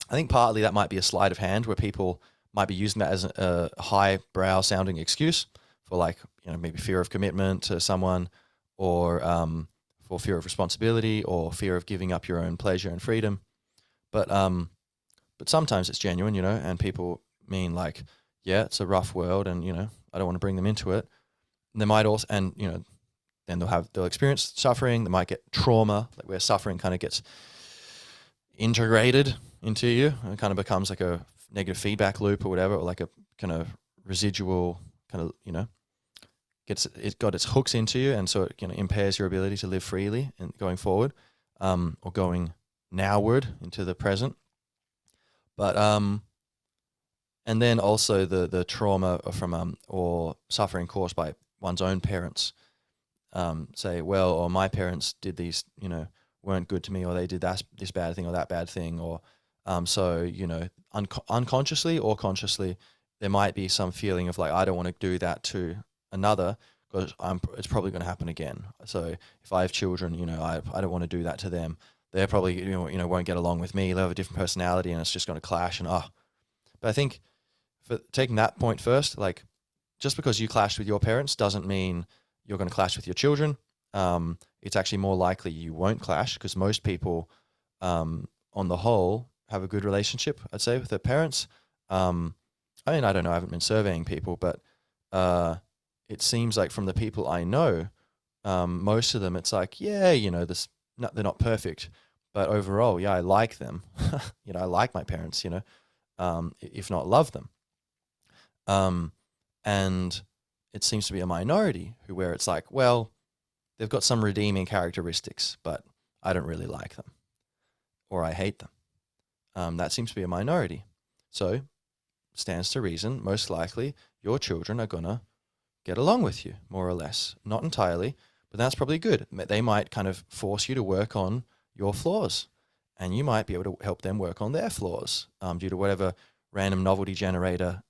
I think partly that might be a sleight of hand where people might be using that as a highbrow sounding excuse for, like, maybe fear of commitment to someone, or for fear of responsibility, or fear of giving up your own pleasure and freedom. But sometimes it's genuine, and people mean, like, yeah, it's a rough world, and I don't want to bring them into it. And they might also, and then they'll experience suffering. They might get trauma, like where suffering kind of gets integrated into you, and it kind of becomes like a negative feedback loop or whatever, or like a kind of residual kind of, it got its hooks into you, and so it impairs your ability to live freely and going forward, or going nowward into the present. But and then also the trauma from or suffering caused by one's own parents. Say, well, or my parents did these, weren't good to me, or they did this bad thing or that bad thing, or so unconsciously or consciously, there might be some feeling of, like, I don't want to do that to another because it's probably going to happen again. So if I have children, I don't want to do that to them. They're probably won't get along with me. They'll have a different personality, and it's just going to clash. And but I think, for taking that point first, like, just because you clashed with your parents doesn't mean you're going to clash with your children. It's actually more likely you won't clash, because most people, on the whole, have a good relationship, I'd say, with their parents. I mean, I don't know, I haven't been surveying people, but it seems like from the people I know, most of them, it's like, yeah, they're not perfect, but overall, yeah, I like them. I like my parents, if not love them. And it seems to be a minority where it's like, well, they've got some redeeming characteristics, but I don't really like them, or I hate them. That seems to be a minority. So, stands to reason, most likely, your children are going to get along with you, more or less. Not entirely, but that's probably good. They might kind of force you to work on your flaws, and you might be able to help them work on their flaws, due to whatever random novelty generator,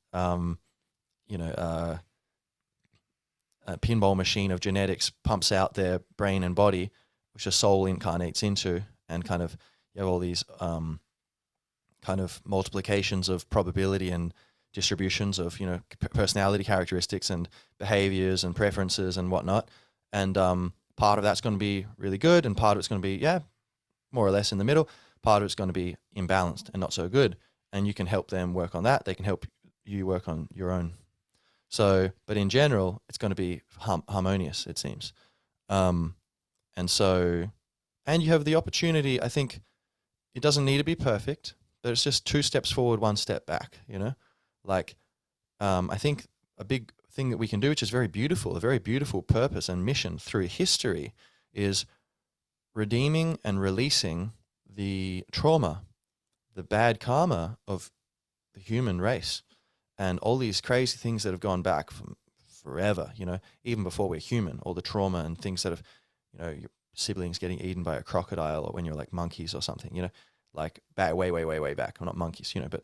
a pinball machine of genetics pumps out their brain and body, which a soul incarnates into, and kind of you have all these kind of multiplications of probability and distributions of personality characteristics and behaviors and preferences and whatnot. And part of that's going to be really good, and part of it's going to be more or less in the middle. Part of it's going to be imbalanced and not so good. And you can help them work on that. They can help you work on your own. So, but in general, it's going to be harmonious, it seems. And so, and you have the opportunity, I think it doesn't need to be perfect, but it's just 2 steps forward, 1 step back, Like, I think a big thing that we can do, which is very beautiful, a very beautiful purpose and mission through history, is redeeming and releasing the trauma, the bad karma of the human race, and all these crazy things that have gone back from forever, even before we're human, all the trauma and things that have, your siblings getting eaten by a crocodile, or when you're like monkeys or something, like back, way, way, way, way back. Well, not monkeys, but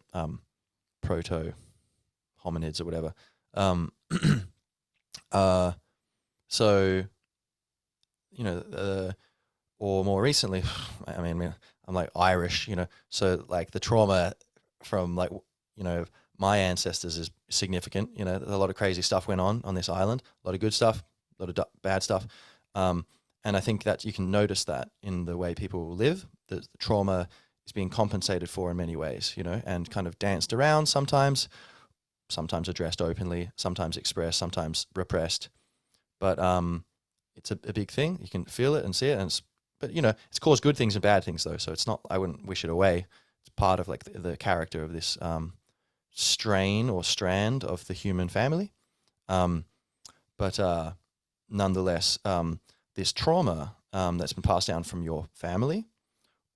proto hominids or whatever. So, or more recently, I'm like Irish, so like the trauma from, like, my ancestors is significant. You know, a lot of crazy stuff went on this island, a lot of good stuff, a lot of bad stuff. And I think that you can notice that in the way people live, the trauma is being compensated for in many ways, you know, and kind of danced around sometimes addressed openly, sometimes expressed, sometimes repressed. But it's a big thing. You can feel it and see it, and but you know, it's caused good things and bad things though. So it's not. I wouldn't wish it away. It's part of like the character of this strain or strand of the human family. But nonetheless, this trauma that's been passed down from your family,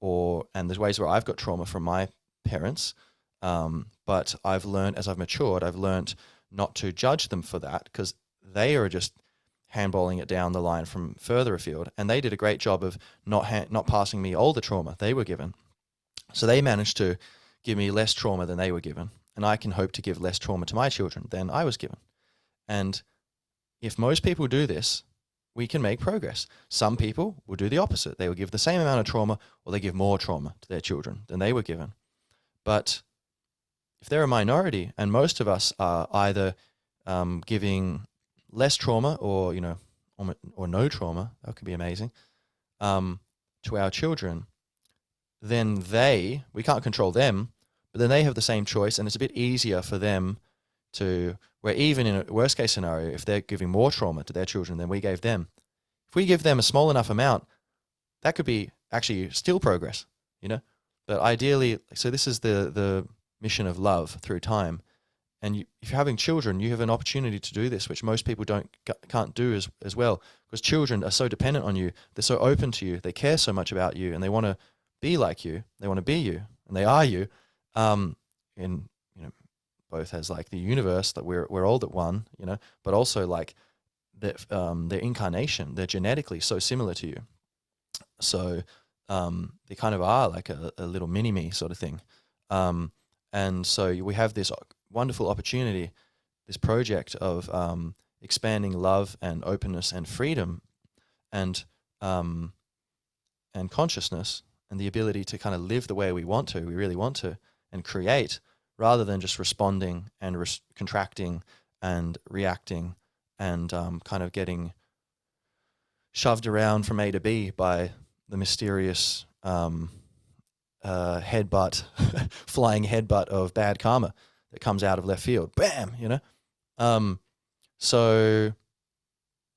and there's ways where I've got trauma from my parents. But I've learned, as I've matured, I've learned not to judge them for that, because they are just handballing it down the line from further afield, and they did a great job of not passing me all the trauma they were given. So they managed to give me less trauma than they were given, and I can hope to give less trauma to my children than I was given. And if most people do this, we can make progress. Some people will do the opposite. They will give the same amount of trauma, or they give more trauma to their children than they were given. But if they're a minority, and most of us are either giving less trauma or, you know, or no trauma, that could be amazing, to our children, then we can't control them, but then they have the same choice, and it's a bit easier for them to, where even in a worst case scenario, if they're giving more trauma to their children than we gave them, if we give them a small enough amount, that could be actually still progress, you know? But ideally, so this is the mission of love through time. And if you're having children, you have an opportunity to do this, which most people can't do as well, because children are so dependent on you. They're so open to you. They care so much about you, and they want to be like you. They want to be you, and they are you. In, you know, both as like the universe, that we're all at one, you know, but also like their incarnation. They're genetically so similar to you. So they kind of are like a little mini-me sort of thing. And so we have this wonderful opportunity, this project of expanding love and openness and freedom and consciousness, and the ability to kind of live the way we really want to, and create, rather than just responding and contracting and reacting and kind of getting shoved around from A to B by the mysterious flying headbutt of bad karma that comes out of left field. Bam, you know? So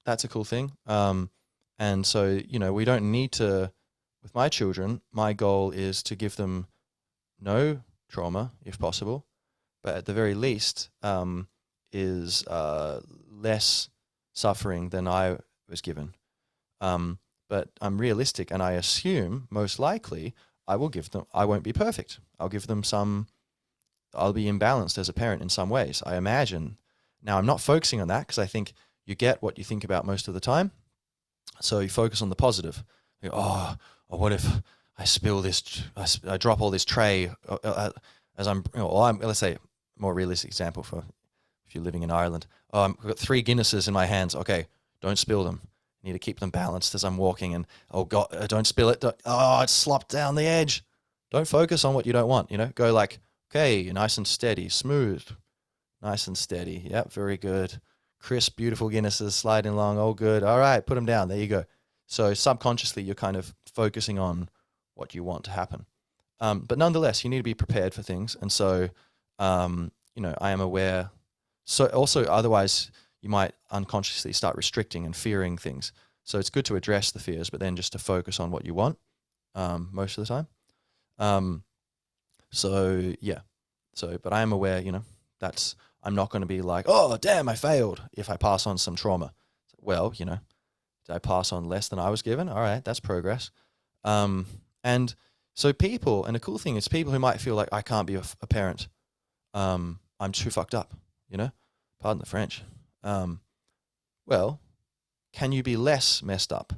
that's a cool thing. And so, you know, we don't need to, with my children, my goal is to give them no trauma if possible, but at the very least is less suffering than I was given. But I'm realistic, and I assume most likely I won't be perfect. I'll give them I'll be imbalanced as a parent in some ways, I imagine. Now, I'm not focusing on that, because I think you get what you think about most of the time. So you focus on the positive. You go, what if I spill this, I drop all this tray as I'm, you know, let's say, more realistic example for if you're living in Ireland. I've got 3 Guinnesses in my hands. Okay, don't spill them. Need to keep them balanced as I'm walking, and oh God, don't spill it. It slopped down the edge. Don't focus on what you don't want, you know, go like, okay, nice and steady, smooth, nice and steady. Yep. Very good. Crisp, beautiful Guinnesses sliding along. Oh, good. All right. Put them down. There you go. So subconsciously you're kind of focusing on what you want to happen. But nonetheless, you need to be prepared for things. And so, you know, I am aware. So also, otherwise you might unconsciously start restricting and fearing things. So it's good to address the fears, but then just to focus on what you want most of the time. So yeah. So, but I am aware, you know, I'm not going to be like, oh, damn, I failed if I pass on some trauma. Well, you know, did I pass on less than I was given? All right, that's progress. And so people, and the cool thing is people who might feel like I can't be a parent, I'm too fucked up, you know, pardon the French. Well, can you be less messed up?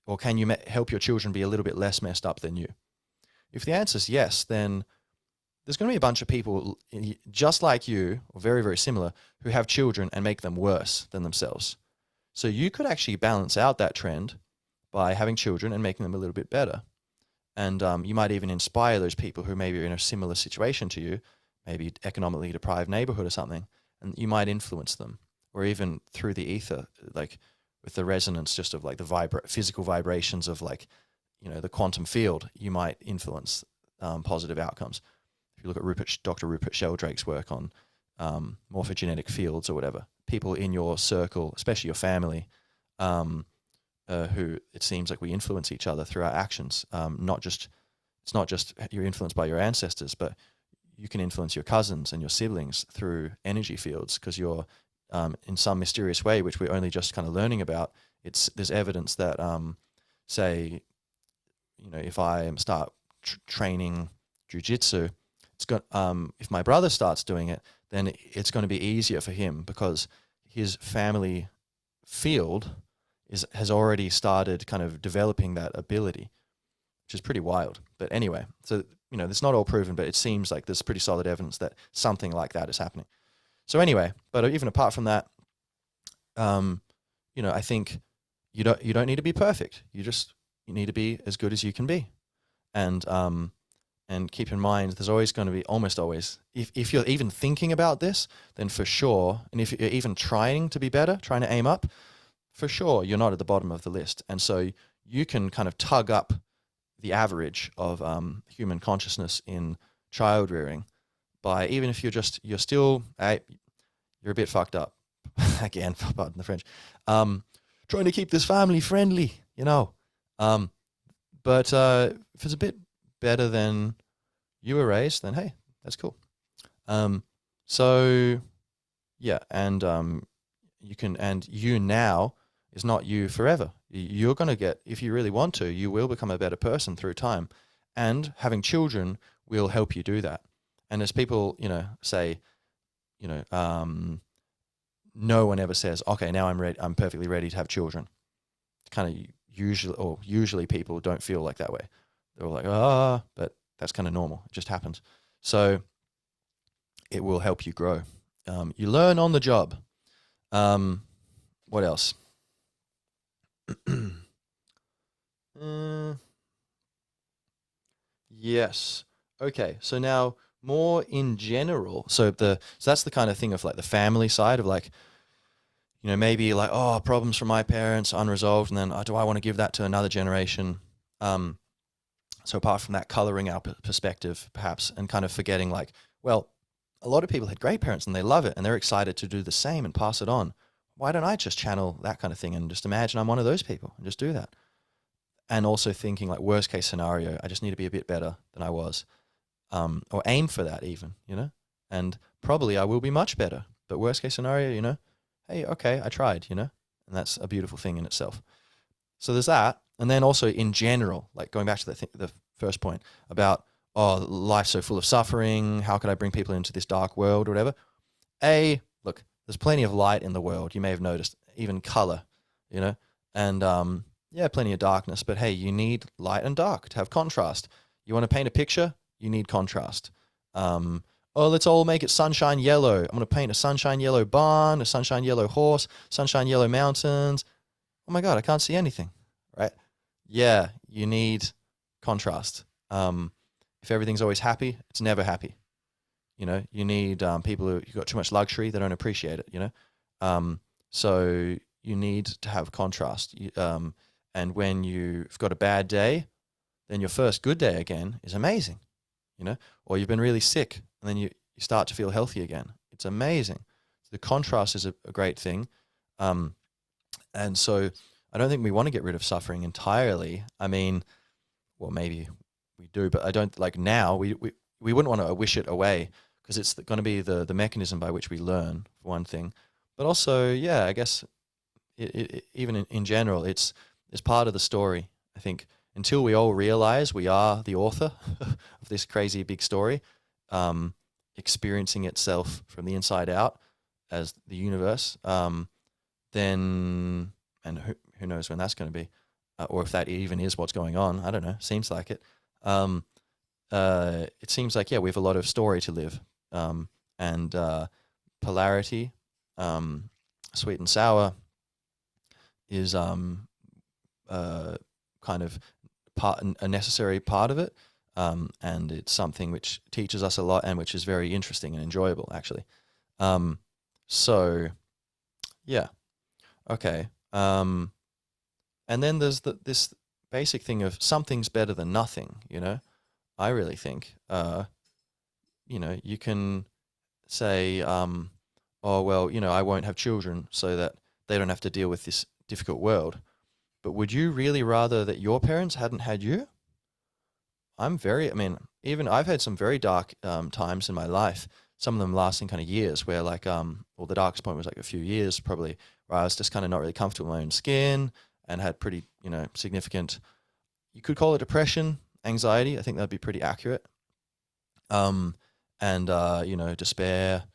Or can you help your children be a little bit less messed up than you? If the answer is yes, then there's going to be a bunch of people just like you, or very, very similar, who have children and make them worse than themselves. So you could actually balance out that trend by having children and making them a little bit better. And you might even inspire those people who maybe are in a similar situation to you maybe economically deprived neighborhood or something, and you might influence them, or even through the ether, like with the resonance just of like the physical vibrations of like, the quantum field, you might influence positive outcomes. If you look at Dr. Rupert Sheldrake's work on morphogenetic fields or whatever, people in your circle, especially your family, who it seems like we influence each other through our actions. It's not just you're influenced by your ancestors, but you can influence your cousins and your siblings through energy fields, because you're in some mysterious way, which we're only just kind of learning about. There's evidence that say, if I start training jujitsu, it's got if my brother starts doing it, then it's going to be easier for him because his family field has already started kind of developing that ability, which is pretty wild. But anyway, so it's not all proven, but it seems like there's pretty solid evidence that something like that is happening. So anyway, but even apart from that, I think you don't need to be perfect. You need to be as good as you can be, and keep in mind there's always going to be, almost always, if you're even thinking about this, then for sure, and if you're even trying to be better, trying to aim up, for sure you're not at the bottom of the list. And so you can kind of tug up the average of human consciousness in child rearing by, even if you're still you're a bit fucked up again, pardon the French, trying to keep this family friendly, but if it's a bit better than you were raised, then hey, that's cool. So yeah, and you now is not you forever. You're going to get, if you really want to, you will become a better person through time, and having children will help you do that. And as people, say, no one ever says, okay, now I'm perfectly ready to have children. Kind of usually people don't feel like that way. They're all like, but that's kind of normal. It just happens. So it will help you grow. You learn on the job. What else? Yes. Okay. So now more in general. So that's the kind of thing of like the family side of like, maybe like, problems from my parents unresolved, and then do I want to give that to another generation? So apart from that, coloring our perspective perhaps, and kind of forgetting like, well, a lot of people had great parents and they love it and they're excited to do the same and pass it on. Why don't I just channel that kind of thing and just imagine I'm one of those people and just do that? And also thinking like, worst case scenario, I just need to be a bit better than I was, or aim for that even, and probably I will be much better. But worst case scenario, hey, okay, I tried, and that's a beautiful thing in itself. So there's that. And then also in general, like going back to the first point about, life's so full of suffering, how could I bring people into this dark world or whatever? Look, there's plenty of light in the world. You may have noticed, even color, and plenty of darkness. But hey, you need light and dark to have contrast. You want to paint a picture? You need contrast. Let's all make it sunshine yellow. I'm going to paint a sunshine yellow barn, a sunshine yellow horse, sunshine yellow mountains. Oh my God, I can't see anything, right? Yeah, you need contrast. If everything's always happy, it's never happy. You need people who've got too much luxury, they don't appreciate it, so you need to have contrast. And when you've got a bad day, then your first good day again is amazing, or you've been really sick and then you start to feel healthy again. It's amazing. The contrast is a great thing. And so I don't think we want to get rid of suffering entirely. I mean, well, maybe we do, but I don't, like, now we wouldn't want to wish it away, because it's going to be the mechanism by which we learn, for one thing. But also, yeah, I guess even in general, it's part of the story. I think until we all realize we are the author of this crazy big story, experiencing itself from the inside out as the universe, then, and who knows when that's going to be, or if that even is what's going on. I don't know. Seems like it. It seems like, yeah, we have a lot of story to live, and polarity, sweet and sour, is kind of a necessary part of it. and it's something which teaches us a lot and which is very interesting and enjoyable, actually. Um, so, yeah, okay. And then there's this basic thing of something's better than nothing, you know? I really think, you can say, oh, well, I won't have children so that they don't have to deal with this difficult world. But would you really rather that your parents hadn't had you? I mean, even I've had some very dark times in my life, some of them lasting kind of years where like, well, the darkest point was like a few years probably, where I was just kind of not really comfortable in my own skin and had pretty, significant, you could call it depression, anxiety. I think that'd be pretty accurate. Um, and, despair,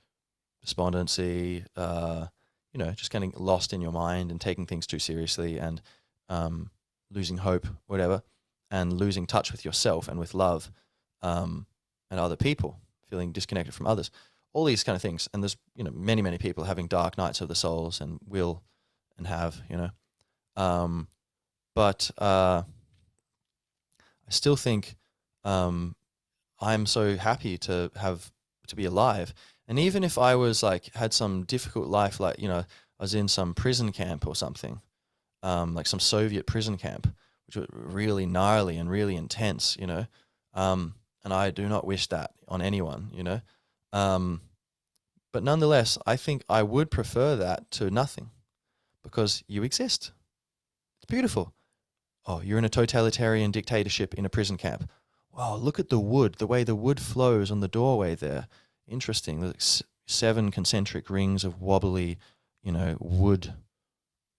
despondency, just getting lost in your mind and taking things too seriously and losing hope, whatever, and losing touch with yourself and with love and other people, feeling disconnected from others, all these kind of things. And there's, many, many people having dark nights of the souls and will and have, but I still think I'm so happy to be alive. And even if I was like had some difficult life, like I was in some prison camp or something, like some Soviet prison camp, which was really gnarly and really intense, and I do not wish that on anyone, um, but nonetheless, I think I would prefer that to nothing because you exist. It's beautiful. Oh, you're in a totalitarian dictatorship in a prison camp. Wow, look at the wood, the way the wood flows on the doorway there. Interesting. There's 7 concentric rings of wobbly, wood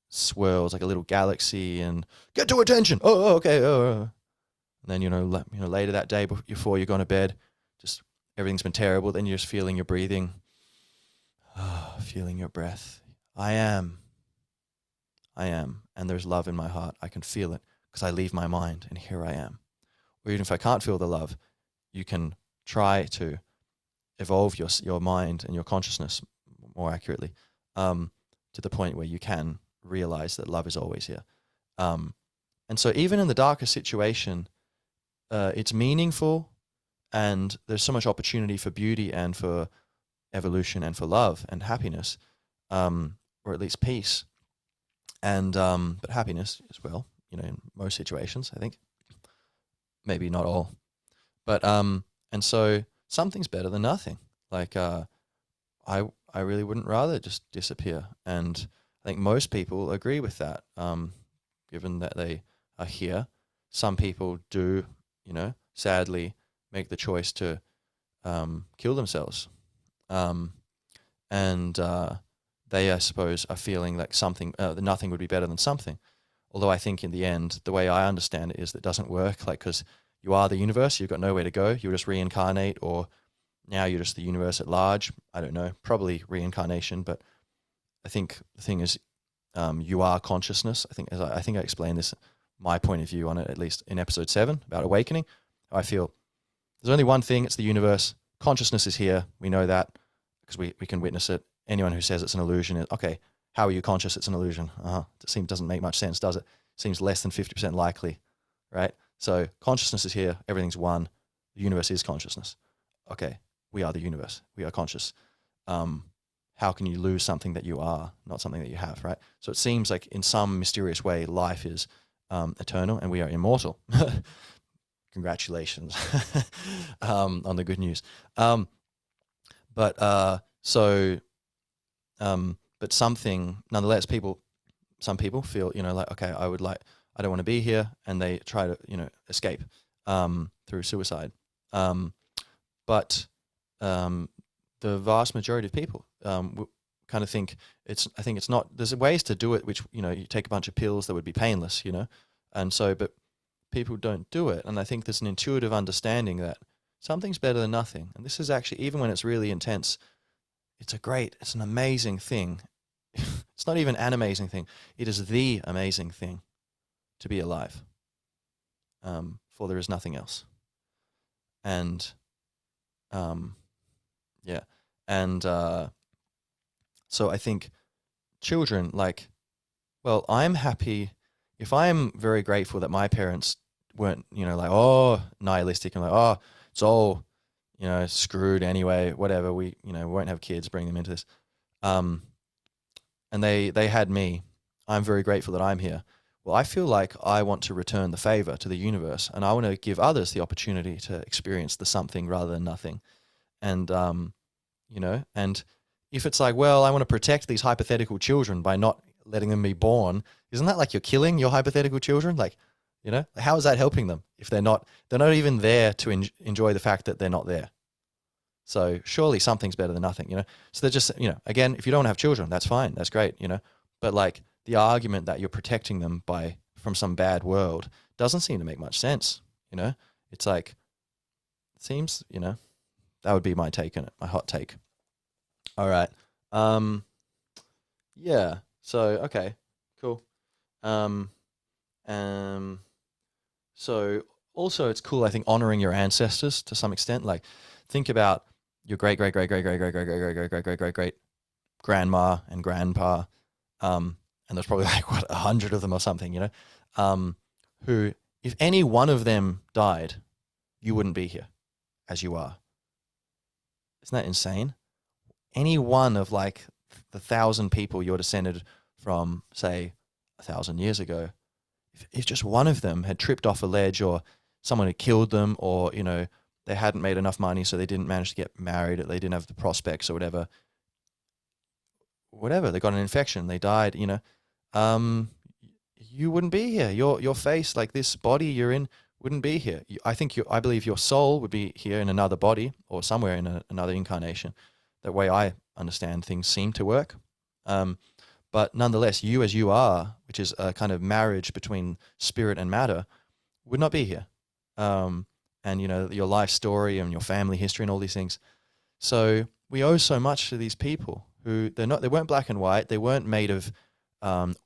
swirls like a little galaxy and get to attention. Oh, okay. Oh. And then, later that day before you're going to bed, just everything's been terrible. Then you're just feeling your breathing, feeling your breath. I am. And there's love in my heart. I can feel it because I leave my mind and here I am. Or even if I can't feel the love, you can try to evolve your mind and your consciousness more accurately to the point where you can realize that love is always here. And so even in the darkest situation, it's meaningful and there's so much opportunity for beauty and for evolution and for love and happiness, or at least peace. And but happiness as well, in most situations, I think. Maybe not all. But and so something's better than nothing. Like I really wouldn't rather just disappear. And I think most people agree with that, given that they are here. Some people do, sadly make the choice to kill themselves. And they, I suppose, are feeling like something, that nothing would be better than something. Although I think in the end, the way I understand it is that it doesn't work, like, because you are the universe, you've got nowhere to go, you'll just reincarnate, or now you're just the universe at large. I don't know, probably reincarnation, but I think the thing is, you are consciousness. I think I explained this, my point of view on it, at least in episode 7 about awakening. I feel there's only one thing, it's the universe. Consciousness is here, we know that, because we can witness it. Anyone who says it's an illusion is, okay, how are you conscious it's an illusion? It doesn't make much sense, does it? Seems less than 50% likely, right? So consciousness is here, everything's one, the universe is consciousness. Okay, we are the universe, we are conscious. How can you lose something that you are, not something that you have, right? So it seems like in some mysterious way, life is eternal and we are immortal. Congratulations on the good news. But something, nonetheless, some people feel, like, okay, I don't want to be here, and they try to, escape through suicide. But the vast majority of people kind of think I think it's not, there's ways to do it, which, you take a bunch of pills that would be painless, and so, but people don't do it. And I think there's an intuitive understanding that something's better than nothing. And this is actually, even when it's really intense, it's an amazing thing. It's not even an amazing thing. It is the amazing thing to be alive. For there is nothing else. And, yeah. And so I think children, like, well, I'm happy if I'm very grateful that my parents weren't, like, oh, nihilistic and like, oh, it's all, screwed anyway, whatever. We won't have kids, bring them into this. And they had me. I'm very grateful that I'm here. Well, I feel like I want to return the favor to the universe, and I want to give others the opportunity to experience the something rather than nothing. And and if it's like, well, I want to protect these hypothetical children by not letting them be born, isn't that like you're killing your hypothetical children? Like, how is that helping them if they're not even there to enjoy the fact that they're not there? So surely something's better than nothing, So they're just, again, if you don't have children, that's fine, that's great, But like the argument that you're protecting them from some bad world doesn't seem to make much sense, It's like, it seems, that would be my take on it, my hot take. All right. Yeah. So, okay, cool. So also it's cool, I think, honoring your ancestors to some extent. Like, think about your great great great great great great great great great great great great great great grandma and grandpa, and there's probably like 100 of them or something, who, if any one of them died, you wouldn't be here as you are. Isn't that insane? Any one of like the 1,000 people you're descended from, say, 1,000 years ago, if just one of them had tripped off a ledge, or someone had killed them, or they hadn't made enough money so they didn't manage to get married, they didn't have the prospects or whatever, they got an infection, they died, you wouldn't be here. Your face, like this body you're in, wouldn't be here. I believe your soul would be here in another body or somewhere in another incarnation. That way I understand things seem to work. But nonetheless, you as you are, which is a kind of marriage between spirit and matter, would not be here. And your life story and your family history and all these things. So we owe so much to these people who they weren't black and white. They weren't made of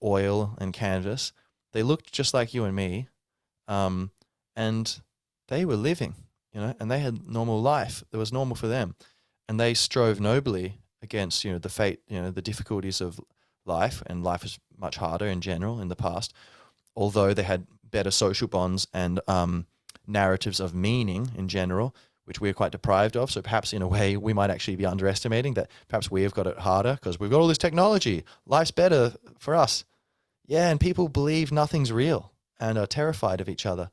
oil and canvas. They looked just like you and me. And they were living, and they had normal life that was normal for them. And they strove nobly against, the fate, the difficulties of life, and life is much harder in general in the past, although they had better social bonds and narratives of meaning in general, which we're quite deprived of. So perhaps in a way we might actually be underestimating that perhaps we have got it harder because we've got all this technology. Life's better for us. Yeah, and people believe nothing's real and are terrified of each other.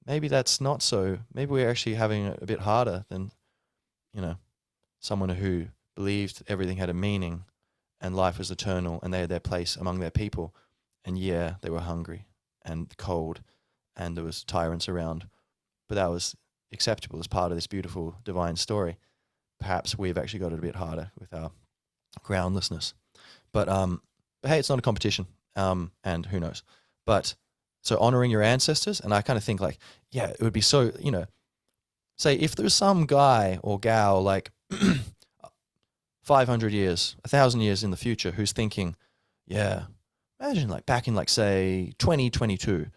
Maybe that's not so. Maybe we're actually having it a bit harder than, someone who believed everything had a meaning and life was eternal and they had their place among their people. And yeah, they were hungry and cold and there was tyrants around, but that was acceptable as part of this beautiful divine story. Perhaps we've actually got it a bit harder with our groundlessness. But hey, it's not a competition, and who knows. But so honoring your ancestors, and I kind of think like, yeah, it would be so, say if there's some guy or gal like 500 years, 1,000 years in the future who's thinking, yeah, imagine like back in like say 2022,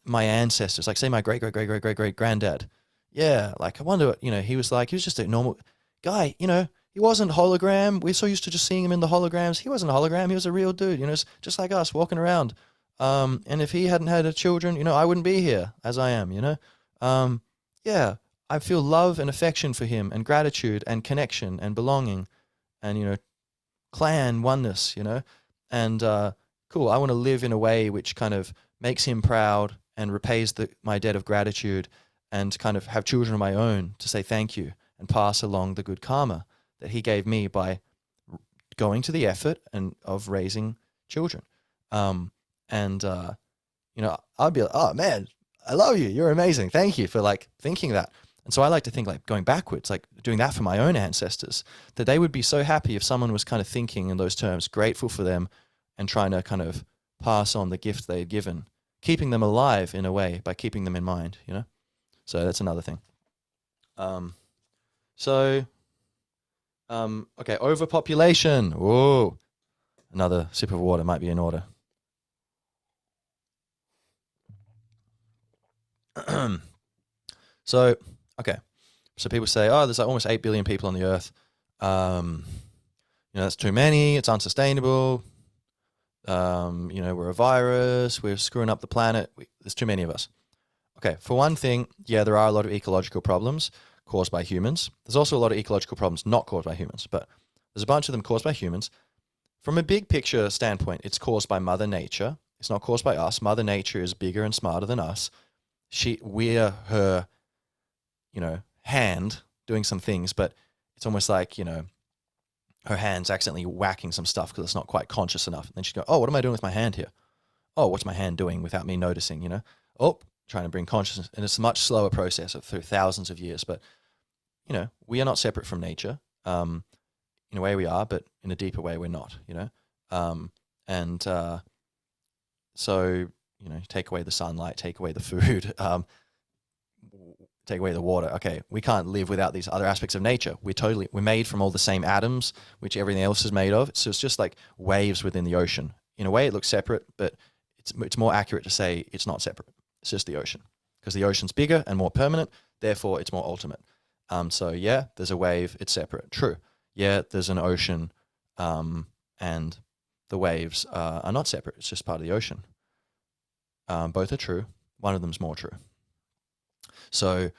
my ancestors, like say my great great great great great great granddad, yeah, like I wonder, he was just a normal guy, he wasn't hologram. We're so used to just seeing him in the holograms. He wasn't a hologram. He was a real dude, just like us walking around. And if he hadn't had children, I wouldn't be here as I am, yeah, I feel love and affection for him and gratitude and connection and belonging and, clan oneness, and cool. I want to live in a way which kind of makes him proud and repays my debt of gratitude and kind of have children of my own to say thank you and pass along the good karma that he gave me by going to the effort and of raising children. I'd be like, oh man, I love you. You're amazing. Thank you for like thinking that. And so I like to think like going backwards, like doing that for my own ancestors, that they would be so happy if someone was kind of thinking in those terms, grateful for them and trying to kind of pass on the gift they had given, keeping them alive in a way by keeping them in mind, So that's another thing. Okay, overpopulation. Whoa. Another sip of water might be in order. So people say, oh, there's like almost 8 billion people on the earth. That's too many. It's unsustainable. We're a virus. We're screwing up the planet. There's too many of us. Okay, for one thing, yeah, there are a lot of ecological problems caused by humans. There's also a lot of ecological problems not caused by humans, but there's a bunch of them caused by humans. From a big picture standpoint, it's caused by Mother Nature. It's not caused by us. Mother Nature is bigger and smarter than us. We're her, hand doing some things, but it's almost like, her hand's accidentally whacking some stuff because it's not quite conscious enough. And then she'd go, oh, what am I doing with my hand here? Oh, what's my hand doing without me noticing, Oh, trying to bring consciousness. And it's a much slower process through thousands of years. But, we are not separate from nature. In a way we are, but in a deeper way we're not. And so, take away the sunlight, take away the food, take away the water. Okay, we can't live without these other aspects of nature. We're made from all the same atoms, which everything else is made of. So it's just like waves within the ocean. In a way, it looks separate, but it's more accurate to say it's not separate. It's just the ocean, because the ocean's bigger and more permanent. Therefore, it's more ultimate. So yeah, there's a wave. It's separate. True. Yeah, there's an ocean, and the waves are not separate. It's just part of the ocean. Both are true. One of them's more true. So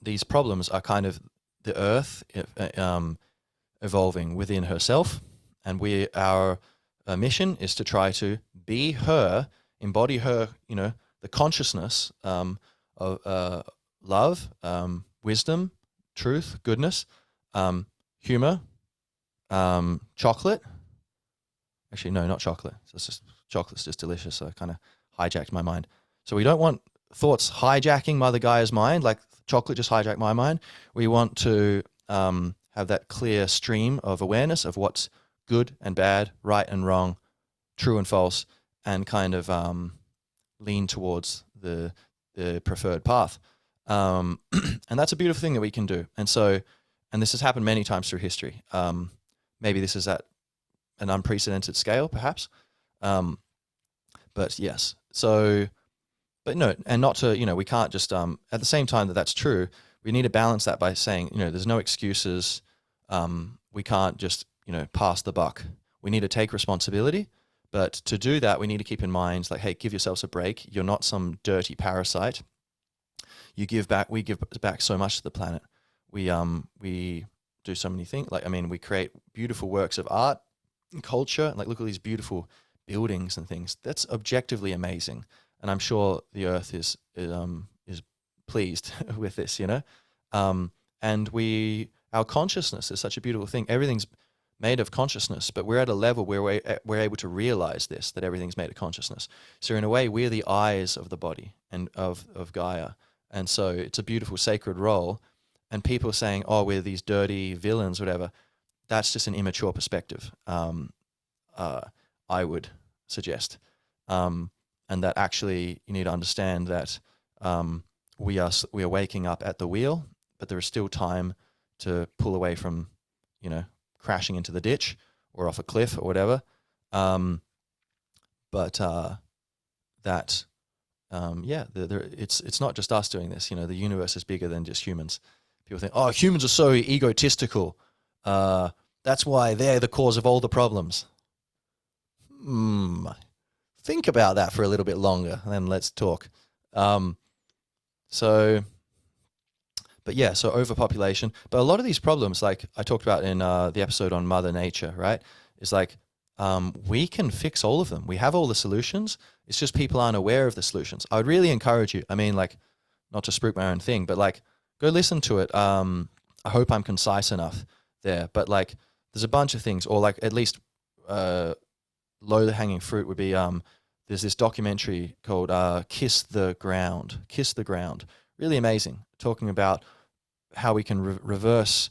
these problems are kind of the Earth evolving within herself, and our mission is to try to be her, embody her, the consciousness of love, wisdom, truth, goodness, humor, chocolate. Actually, no, not chocolate. Chocolate's just delicious, so I kind of hijacked my mind. So we don't want thoughts hijacking Mother Gaia's mind, like chocolate just hijacked my mind. We want to have that clear stream of awareness of what's good and bad, right and wrong, true and false, and kind of lean towards the preferred path. And that's a beautiful thing that we can do. And this has happened many times through history. Maybe this is at an unprecedented scale, perhaps. But yes. So, but no, and not to, we can't just, at the same time that that's true, we need to balance that by saying, there's no excuses. We can't just, pass the buck. We need to take responsibility. But to do that, we need to keep in mind, like, hey, give yourselves a break. You're not some dirty parasite. We give back so much to the planet. We do so many things. Like, we create beautiful works of art and culture. Like, look at these beautiful buildings and things. That's objectively amazing. And I'm sure the Earth is pleased with this, and our consciousness is such a beautiful thing. Everything's made of consciousness, but we're at a level where we're able to realize this, that everything's made of consciousness. So in a way, we're the eyes of the body and of Gaia. And so it's a beautiful sacred role. And people saying, oh, we're these dirty villains, whatever, that's just an immature perspective, I would suggest. And that actually you need to understand that we are waking up at the wheel, but there is still time to pull away from, crashing into the ditch or off a cliff or whatever. It's not just us doing this. The universe is bigger than just humans. People think, oh, humans are so egotistical. That's why they're the cause of all the problems. Think about that for a little bit longer, and then let's talk. So overpopulation. But a lot of these problems, like I talked about in the episode on Mother Nature, right, is like we can fix all of them. We have all the solutions. It's just people aren't aware of the solutions. I would really encourage you, not to spruik my own thing, but like go listen to it. I hope I'm concise enough there. But like there's a bunch of things, or like at least low-hanging fruit would be there's this documentary called Kiss the Ground. Kiss the Ground. Really amazing. Talking about how we can reverse.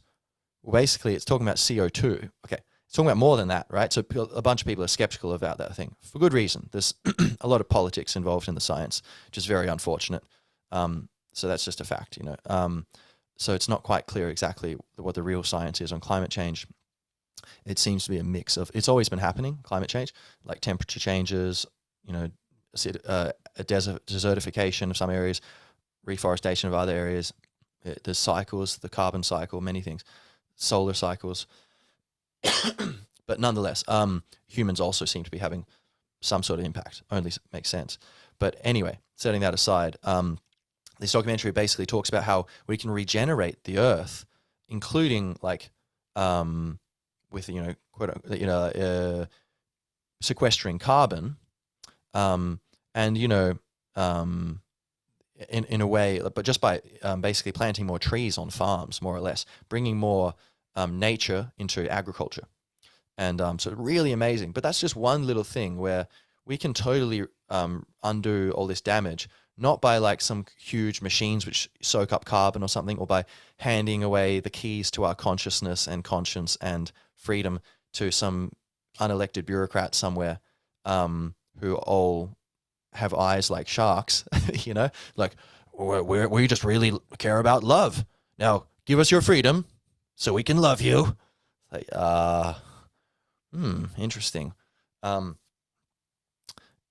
Basically, it's talking about CO2. Okay. It's talking about more than that, right? So a bunch of people are skeptical about that thing for good reason. There's a lot of politics involved in the science, which is very unfortunate. So that's just a fact, So it's not quite clear exactly what the real science is on climate change. It seems to be a mix of, it's always been happening, climate change, like temperature changes, desertification of some areas, reforestation of other areas. There's cycles, the carbon cycle, many things, solar cycles. But nonetheless, humans also seem to be having some sort of impact. Only makes sense. But anyway, setting that aside, this documentary basically talks about how we can regenerate the earth, including like with sequestering carbon, and in a way, but just by basically planting more trees on farms, more or less, bringing more nature into agriculture. And so really amazing. But that's just one little thing where we can totally undo all this damage, not by like some huge machines which soak up carbon or something, or by handing away the keys to our consciousness and conscience and freedom to some unelected bureaucrat somewhere who all have eyes like sharks, like we just really care about love. Now give us your freedom so we can love you. Like, interesting. You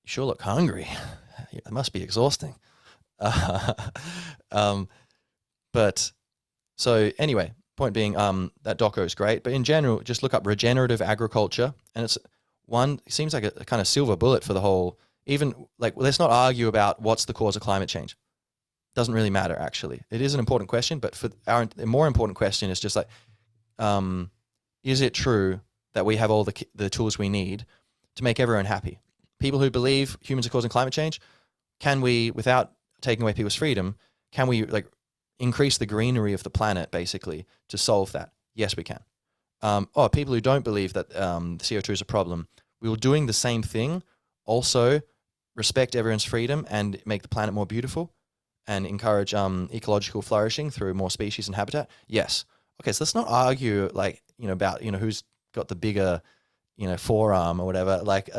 sure look hungry. It must be exhausting. But so anyway, point being, that doco is great, but in general, just look up regenerative agriculture, and it seems like a kind of silver bullet for the whole. Even like, let's not argue about what's the cause of climate change. Doesn't really matter, actually. It is an important question, but for the more important question is just like, is it true that we have all the tools we need to make everyone happy? People who believe humans are causing climate change, can we, without taking away people's freedom, can we like increase the greenery of the planet basically to solve that? Yes, we can. People who don't believe that CO2 is a problem, we were doing the same thing, also respect everyone's freedom and make the planet more beautiful and encourage ecological flourishing through more species and habitat? Yes. Okay, so let's not argue like, about, who's got the bigger, forearm or whatever. Like,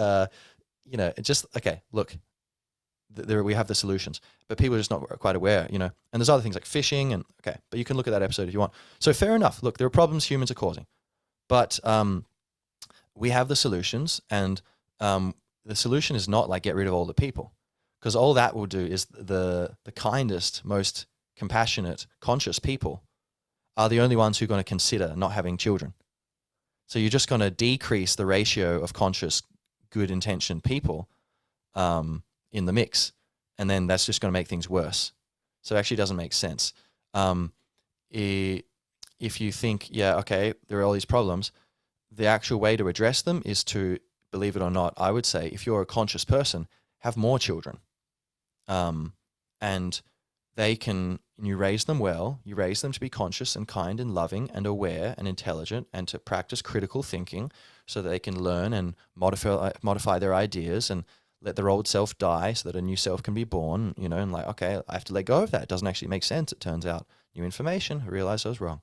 just, okay, look, there we have the solutions, but people are just not quite aware, and there's other things like fishing and, okay, but you can look at that episode if you want. So fair enough. Look, there are problems humans are causing, but we have the solutions, and the solution is not like get rid of all the people, because all that will do is the kindest, most compassionate, conscious people are the only ones who are going to consider not having children. So you're just going to decrease the ratio of conscious, good-intentioned people in the mix, and then that's just going to make things worse. So it actually doesn't make sense. If you think, yeah, okay, there are all these problems, the actual way to address them is to, believe it or not, I would say, if you're a conscious person, have more children. And you raise them well, you raise them to be conscious and kind and loving and aware and intelligent, and to practice critical thinking so that they can learn and modify their ideas and let their old self die so that a new self can be born, and like, okay, I have to let go of that. It doesn't actually make sense, it turns out. New information, I realize I was wrong.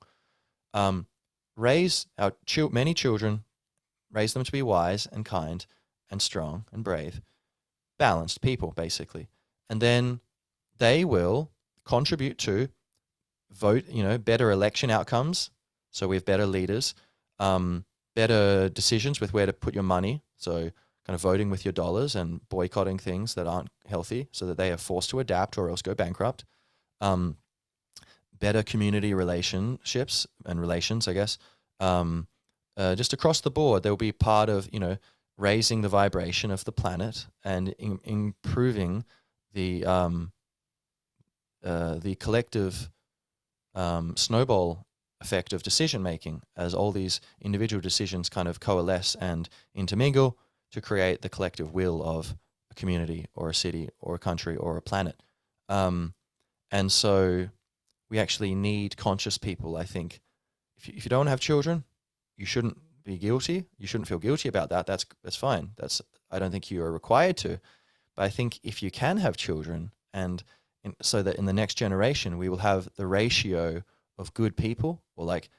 Raise many children, raise them to be wise and kind and strong and brave, balanced people, basically. And then they will contribute to better election outcomes. So we have better leaders, better decisions with where to put your money. So kind of voting with your dollars and boycotting things that aren't healthy so that they are forced to adapt or else go bankrupt. Better community relationships and relations, I guess. Just across the board, they'll be part of, raising the vibration of the planet and improving the collective snowball effect of decision making as all these individual decisions kind of coalesce and intermingle to create the collective will of a community or a city or a country or a planet. And so we actually need conscious people, I think. If you don't have children, you shouldn't be guilty. You shouldn't feel guilty about that. That's fine. I don't think you are required to. But I think if you can have children, so that in the next generation we will have the ratio of good people, or like,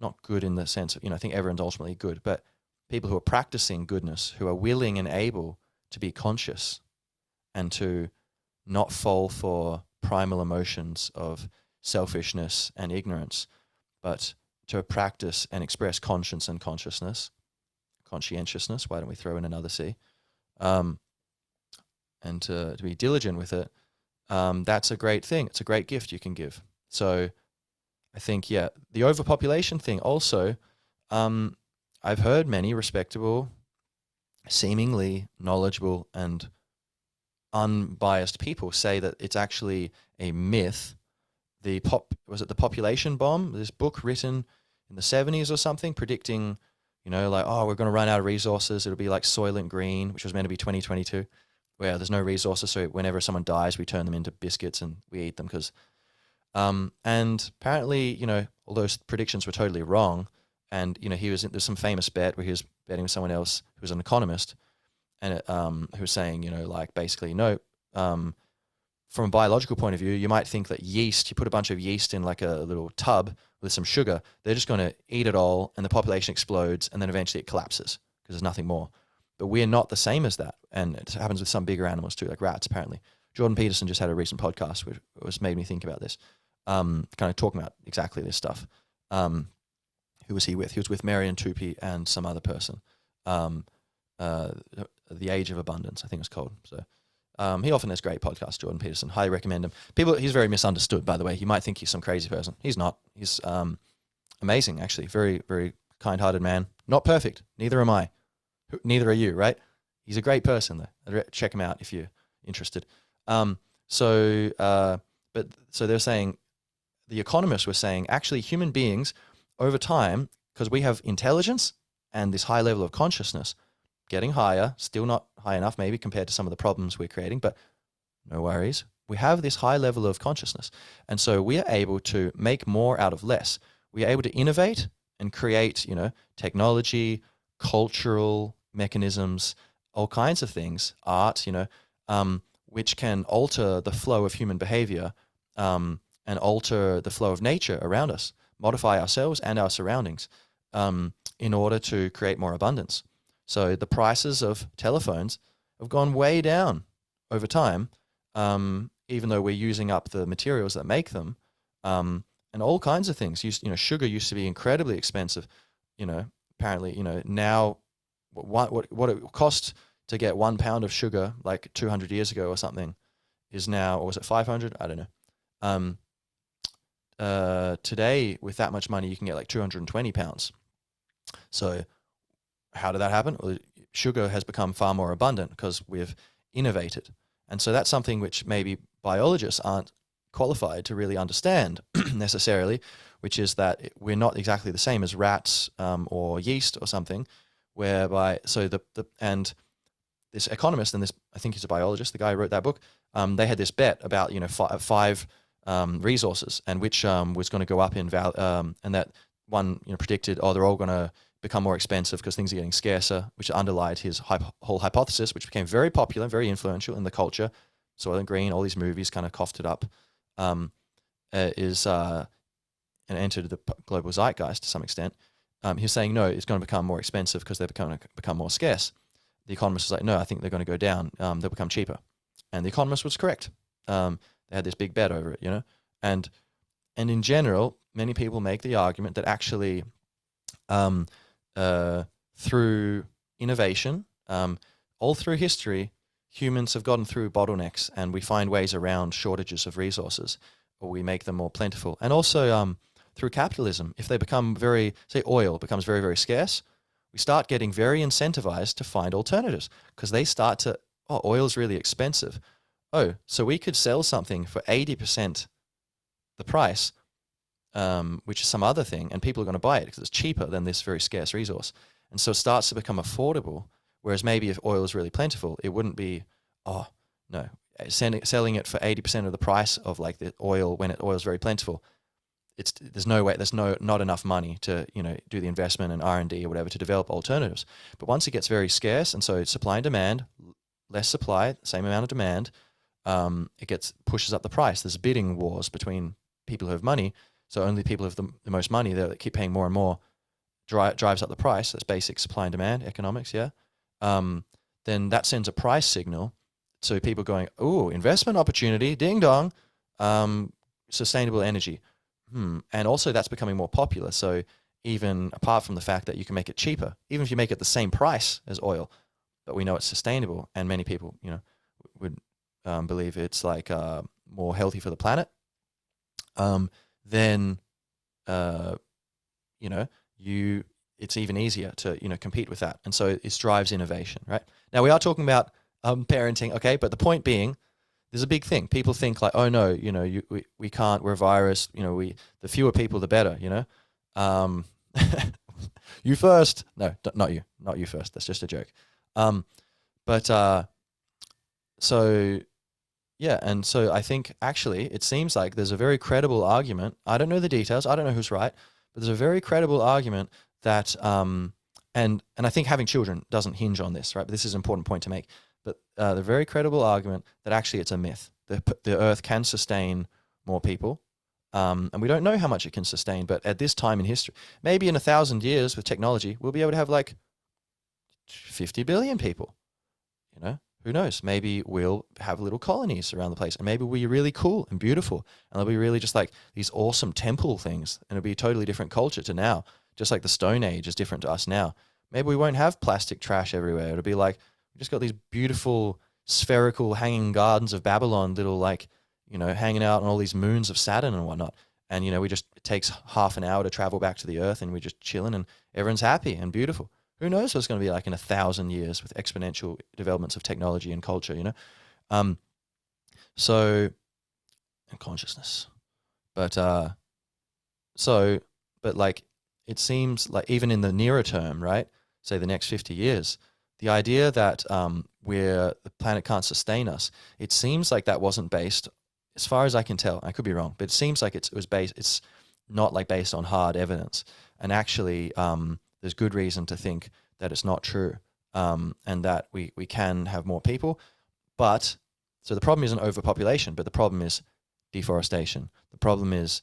not good in the sense of, I think everyone's ultimately good, but people who are practicing goodness, who are willing and able to be conscious and to not fall for primal emotions of selfishness and ignorance, but to practice and express conscience and consciousness, conscientiousness, why don't we throw in another C, and to be diligent with it, that's a great thing. It's a great gift you can give. So I think, the overpopulation thing also, I've heard many respectable, seemingly knowledgeable and unbiased people say that it's actually a myth. Was it the population bomb? This book written in the 70s or something, predicting, like, oh, we're going to run out of resources. It'll be like Soylent Green, which was meant to be 2022, where there's no resources. So whenever someone dies, we turn them into biscuits and we eat them because. And apparently, all those predictions were totally wrong. And there's some famous bet where he was betting with someone else who was an economist, and who was saying, like basically, no. From a biological point of view, you might think that yeast, you put a bunch of yeast in like a little tub with some sugar, they're just going to eat it all and the population explodes and then eventually it collapses because there's nothing more. But we're not the same as that. And it happens with some bigger animals too, like rats, apparently. Jordan Peterson just had a recent podcast which made me think about this, kind of talking about exactly this stuff. Who was he with? He was with Marion Tupy and some other person. The Age of Abundance, I think it's called. So he often has great podcasts, Jordan Peterson. Highly recommend him. He's very misunderstood, by the way. You might think he's some crazy person. He's not. He's amazing, actually. Very, very kind-hearted man. Not perfect. Neither am I. Neither are you, right? He's a great person, though. Check him out if you're interested. So they're saying, the economists were saying, actually, human beings, over time, because we have intelligence and this high level of consciousness, getting higher, still not high enough maybe compared to some of the problems we're creating, but no worries. We have this high level of consciousness. And so we are able to make more out of less. We are able to innovate and create, technology, cultural mechanisms, all kinds of things, art, which can alter the flow of human behavior, and alter the flow of nature around us, modify ourselves and our surroundings, in order to create more abundance. So the prices of telephones have gone way down over time, even though we're using up the materials that make them, and all kinds of things. Sugar used to be incredibly expensive. Apparently, now what it cost to get 1 pound of sugar like 200 years ago or something is now, or was it 500? I don't know. Today, with that much money, you can get like 220 pounds. So how did that happen? Well, sugar has become far more abundant because we've innovated. And so that's something which maybe biologists aren't qualified to really understand necessarily, which is that we're not exactly the same as rats, or yeast or something, whereby, and this economist, and this, I think he's a biologist, the guy who wrote that book, they had this bet about, five resources, and which was going to go up in value, and that one, predicted, they're all going to become more expensive because things are getting scarcer, which underlied his whole hypothesis, which became very popular, very influential in the culture. Soylent Green, all these movies kind of coughed it up, and entered the global zeitgeist to some extent. He's saying, no, it's going to become more expensive because they're going to become more scarce. The economist was like, no, I think they're going to go down. They'll become cheaper. And the economist was correct. They had this big bet over it, And in general, many people make the argument that actually, through innovation, all through history, humans have gotten through bottlenecks and we find ways around shortages of resources, or we make them more plentiful. And also through capitalism, if they become say oil becomes very, very scarce, we start getting very incentivized to find alternatives because they start to, oil's really expensive. So we could sell something for 80% the price, which is some other thing, and people are going to buy it because it's cheaper than this very scarce resource. And so it starts to become affordable, whereas maybe if oil is really plentiful, it wouldn't be, selling it for 80% of the price of like the oil when oil is very plentiful. There's not enough money to, do the investment and R&D or whatever to develop alternatives. But once it gets very scarce, and so supply and demand, less supply, same amount of demand, it pushes up the price. There's bidding wars between people who have money. So only people who have the most money that keep paying more and more drives up the price. That's basic supply and demand economics, yeah. Then that sends a price signal. So people going, investment opportunity, ding dong, sustainable energy. And also that's becoming more popular. So even apart from the fact that you can make it cheaper, even if you make it the same price as oil, but we know it's sustainable, and many people, would believe it's like more healthy for the planet, then it's even easier to compete with that, and so it drives innovation. Right now, we are talking about parenting. Okay, but the point being, there's a big thing. People think like, oh no, we can't. We're a virus. The fewer people, the better. Um, you first. No, not you first. That's just a joke. But so yeah, and so I think actually it seems like there's a very credible argument. I don't know the details. I don't know who's right, but there's a very credible argument that and I think having children doesn't hinge on this, right? But this is an important point to make. But the very credible argument that actually it's a myth. The Earth can sustain more people, and we don't know how much it can sustain. But at this time in history, maybe in 1,000 years with technology, we'll be able to have like 50 billion people. Who knows? Maybe we'll have little colonies around the place, and maybe we'll be really cool and beautiful, and they'll be really just like these awesome temple things, and it'll be a totally different culture to now, just like the Stone Age is different to us now. Maybe we won't have plastic trash everywhere. It'll be like we just got these beautiful spherical hanging gardens of Babylon, little like hanging out on all these moons of Saturn and whatnot, and it takes half an hour to travel back to the Earth, and we're just chilling, and everyone's happy and beautiful. Who knows what it's going to be like in 1,000 years with exponential developments of technology and culture, So, and consciousness. But, but like, it seems like even in the nearer term, right, say the next 50 years, the idea that the planet can't sustain us, it seems like that wasn't based, as far as I can tell, I could be wrong, but it seems like it's not like based on hard evidence. And actually, there's good reason to think that it's not true, and that we can have more people. But, so the problem isn't overpopulation, but the problem is deforestation. The problem is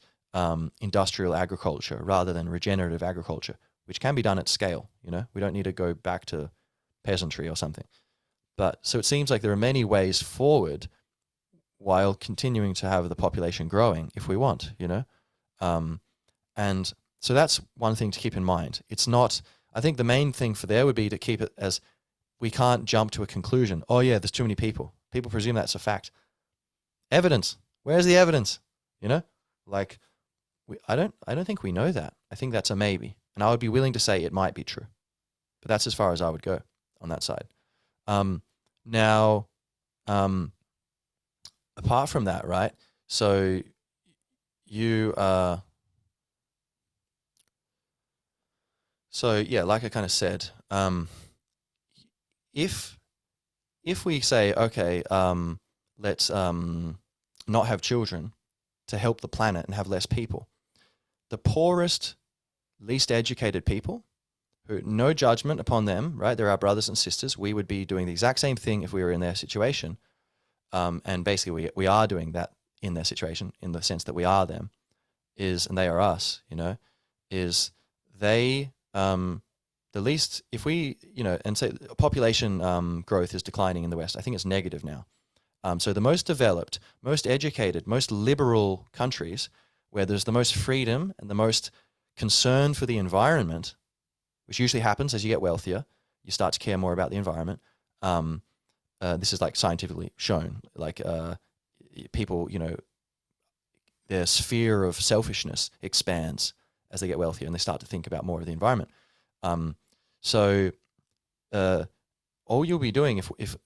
industrial agriculture rather than regenerative agriculture, which can be done at scale. We don't need to go back to peasantry or something. But so it seems like there are many ways forward while continuing to have the population growing if we want, and so that's one thing to keep in mind. It's not, I think the main thing for there would be to keep it as we can't jump to a conclusion. Oh yeah, there's too many people. People presume that's a fact. Evidence. Where's the evidence? Like I don't think we know that. I think that's a maybe. And I would be willing to say it might be true. But that's as far as I would go on that side. Now, apart from that, right? So you So yeah, like I kind of said, if we say okay, let's not have children to help the planet and have less people, the poorest, least educated people, who no judgment upon them, right? They're our brothers and sisters. We would be doing the exact same thing if we were in their situation, and basically we are doing that in their situation in the sense that we are them, and they are us. Is they the least, if we, and say population growth is declining in the West. I think it's negative now. So the most developed, most educated, most liberal countries where there's the most freedom and the most concern for the environment, which usually happens as you get wealthier, you start to care more about the environment. This is like scientifically shown, like people, their sphere of selfishness expands as they get wealthier and they start to think about more of the environment. So all you'll be doing if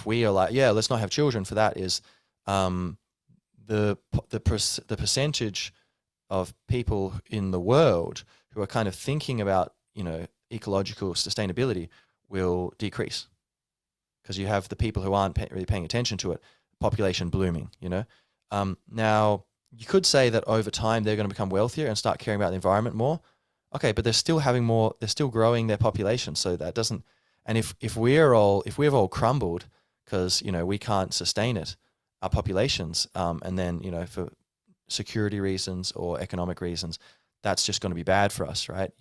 we are like, yeah, let's not have children for that is the percentage of people in the world who are kind of thinking about, ecological sustainability will decrease because you have the people who aren't really paying attention to it, population blooming, Now, you could say that over time they're going to become wealthier and start caring about the environment more. Okay, but they're still growing their population, so that doesn't. And if we've all crumbled because we can't sustain it, our populations, and then for security reasons or economic reasons, that's just going to be bad for us, right?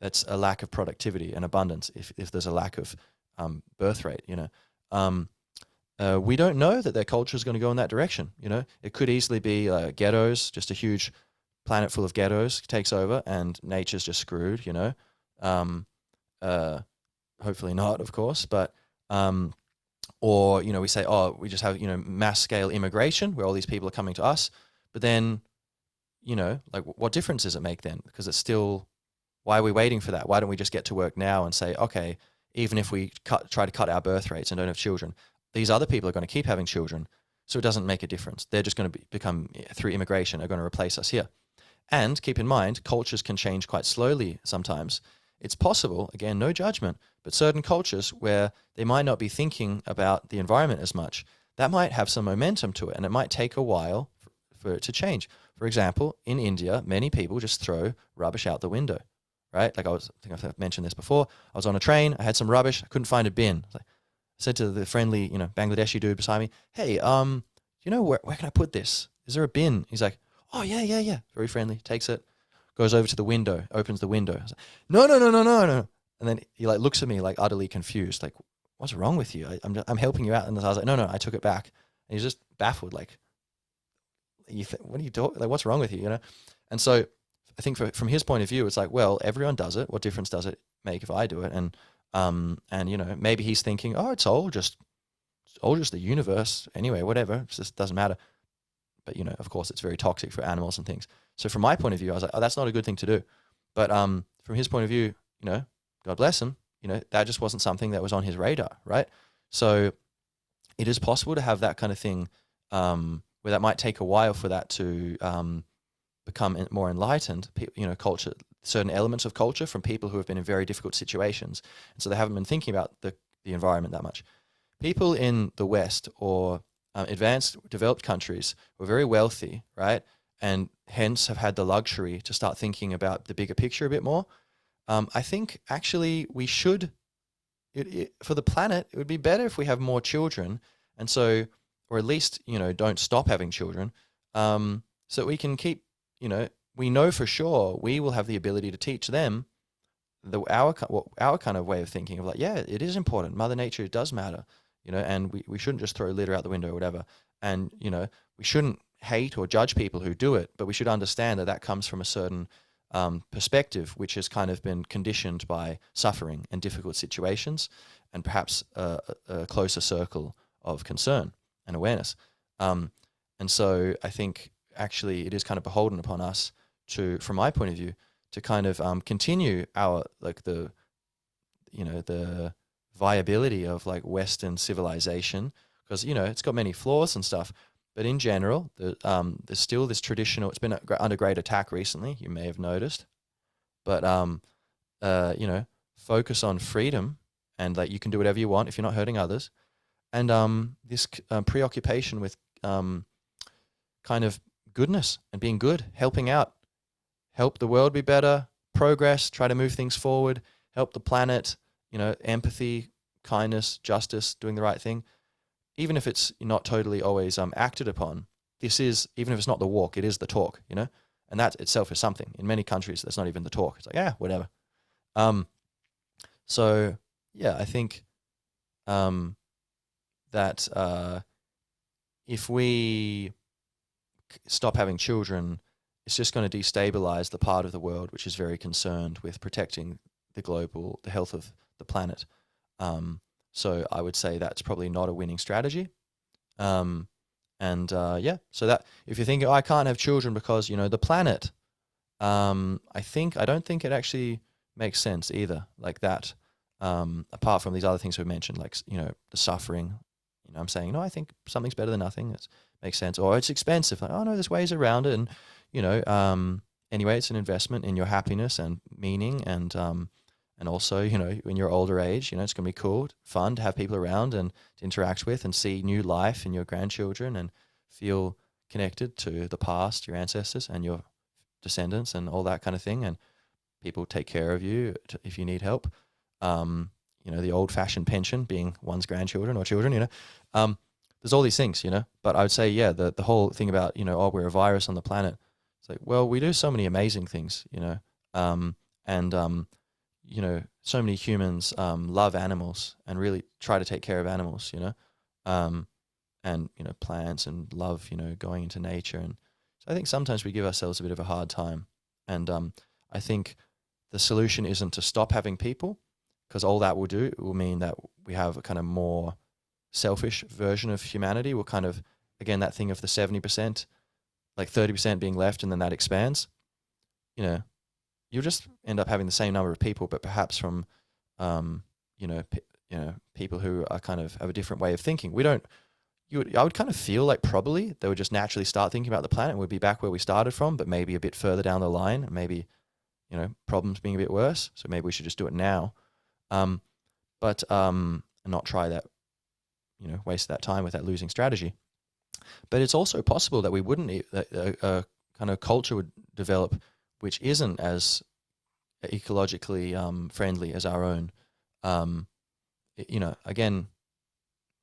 That's a lack of productivity and abundance. If there's a lack of birth rate, we don't know that their culture is going to go in that direction. It could easily be ghettos, just a huge planet full of ghettos takes over and nature's just screwed. Hopefully not, of course, but or we say, oh, we just have mass scale immigration where all these people are coming to us, but then like what difference does it make then? Because it's still, why are we waiting for that? Why don't we just get to work now and say, okay, even if we try to cut our birth rates and don't have children, these other people are going to keep having children. So it doesn't make a difference. They're just going to become, through immigration, are going to replace us here. And keep in mind, cultures can change quite slowly sometimes. It's possible, again, no judgment, but certain cultures where they might not be thinking about the environment as much, that might have some momentum to it, and it might take a while for it to change. For example, in India, many people just throw rubbish out the window, right? Like I think I've mentioned this before. I was on a train, I had some rubbish, I couldn't find a bin. I said to the friendly, Bangladeshi dude beside me, hey, where can I put this? Is there a bin? He's like, oh, yeah. Very friendly, takes it, goes over to the window, opens the window. I was like, no. And then he like looks at me like utterly confused, like, what's wrong with you? I'm helping you out. And I was like, no, I took it back. And he's just baffled, like, what are you doing? Like, what's wrong with you, And so I think from his point of view, it's like, well, everyone does it. What difference does it make if I do it? And maybe he's thinking, oh, it's all just the universe anyway, whatever. It just doesn't matter. But, of course, it's very toxic for animals and things. So from my point of view, I was like, oh, that's not a good thing to do. But from his point of view, God bless him, that just wasn't something that was on his radar, right? So it is possible to have that kind of thing where that might take a while for that to become more enlightened, culture, certain elements of culture from people who have been in very difficult situations. And so they haven't been thinking about the environment that much. People in the West or advanced, developed countries who are very wealthy, right, and hence have had the luxury to start thinking about the bigger picture a bit more. I think actually we should, for the planet, it would be better if we have more children, and so, or at least, don't stop having children, so that we can keep, we know for sure we will have the ability to teach them our kind of way of thinking of like, yeah, it is important. Mother Nature does matter. And we shouldn't just throw litter out the window or whatever. And, we shouldn't hate or judge people who do it, but we should understand that comes from a certain perspective, which has kind of been conditioned by suffering and difficult situations and perhaps a closer circle of concern and awareness. And so I think actually it is kind of beholden upon us to, from my point of view, to kind of continue our, like the viability of like Western civilization, because it's got many flaws and stuff, but in general there's still this traditional, it's been under great attack recently, you may have noticed, but focus on freedom and that you can do whatever you want if you're not hurting others, and this preoccupation with kind of goodness and being good, helping out, help the world be better, progress, try to move things forward, help the planet, empathy, kindness, justice, doing the right thing, even if it's not totally always acted upon. This is, even if it's not the walk, it is the talk, and that itself is something. In many countries, that's not even the talk. It's like, yeah, whatever. So yeah, I think that if we stop having children, it's just going to destabilize the part of the world which is very concerned with protecting the health of the planet. So I would say that's probably not a winning strategy. So that if you're thinking, oh, I can't have children because, the planet, I don't think it actually makes sense either, like that, apart from these other things we mentioned, like, the suffering. I'm saying, no, I think something's better than nothing. It makes sense. Or it's expensive. Like, oh, no, there's ways around it. And, anyway, it's an investment in your happiness and meaning, and also, in your older age, it's going to be cool, fun to have people around and to interact with and see new life in your grandchildren and feel connected to the past, your ancestors and your descendants and all that kind of thing. And people take care of you if you need help. The old-fashioned pension being one's grandchildren or children, there's all these things, But I would say, yeah, the whole thing about, oh, we're a virus on the planet. It's like, well, we do so many amazing things, so many humans love animals and really try to take care of animals, and, plants, and love, going into nature. And so I think sometimes we give ourselves a bit of a hard time. And I think the solution isn't to stop having people, because all that will mean that we have a kind of more selfish version of humanity. We'll kind of, again, that thing of the 70%, like 30% being left, and then that expands. You'll just end up having the same number of people, but perhaps from, people who are kind of have a different way of thinking. We don't. I would kind of feel like probably they would just naturally start thinking about the planet and we'd be back where we started from, but maybe a bit further down the line, maybe, problems being a bit worse. So maybe we should just do it now. But and not try that, waste that time with that losing strategy. But it's also possible that we wouldn't, that a kind of culture would develop which isn't as ecologically friendly as our own. Again,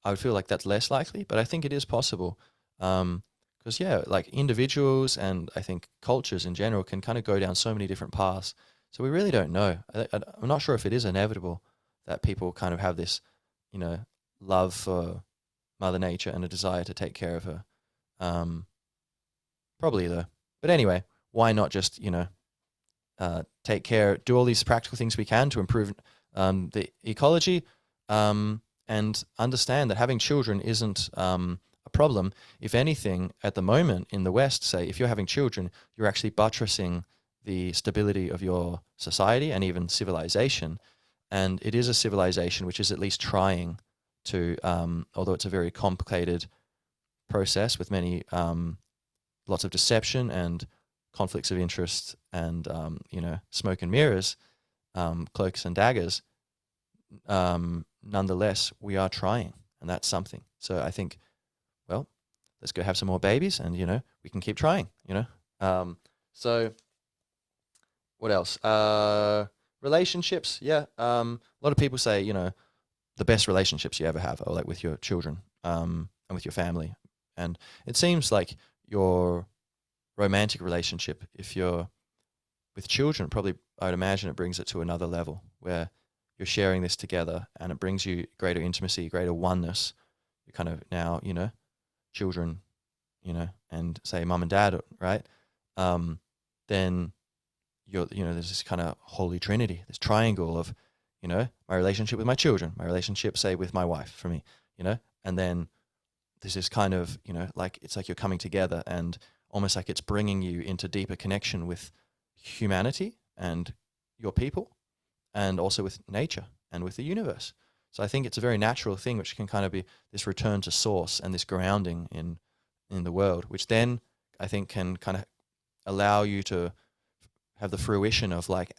I would feel like that's less likely, but I think it is possible. Because, like individuals and I think cultures in general can kind of go down so many different paths. So we really don't know. I'm not sure if it is inevitable that people kind of have this, love for Mother Nature and a desire to take care of her. Probably though. But anyway, why not just, take care, do all these practical things we can to improve the ecology, and understand that having children isn't a problem. If anything, at the moment in the West, say, if you're having children, you're actually buttressing the stability of your society and even civilization. And it is a civilization which is at least trying to, although it's a very complicated process with many, lots of deception and conflicts of interest and, smoke and mirrors, cloaks and daggers, nonetheless, we are trying, and that's something. So I think, well, let's go have some more babies, and we can keep trying. So what else? Relationships, yeah. A lot of people say, the best relationships you ever have are like with your children, and with your family, and it seems like your romantic relationship, if you're with children, probably I'd imagine it brings it to another level where you're sharing this together and it brings you greater intimacy, greater oneness. You're kind of now, children, and say mum and dad, right? Then there's this kind of holy trinity, this triangle of, my relationship with my children, my relationship, say, with my wife, for me, and then there's this kind of, like, it's like you're coming together and almost like it's bringing you into deeper connection with humanity and your people, and also with nature and with the universe. So I think it's a very natural thing, which can kind of be this return to source and this grounding in the world, which then I think can kind of allow you to have the fruition of, like,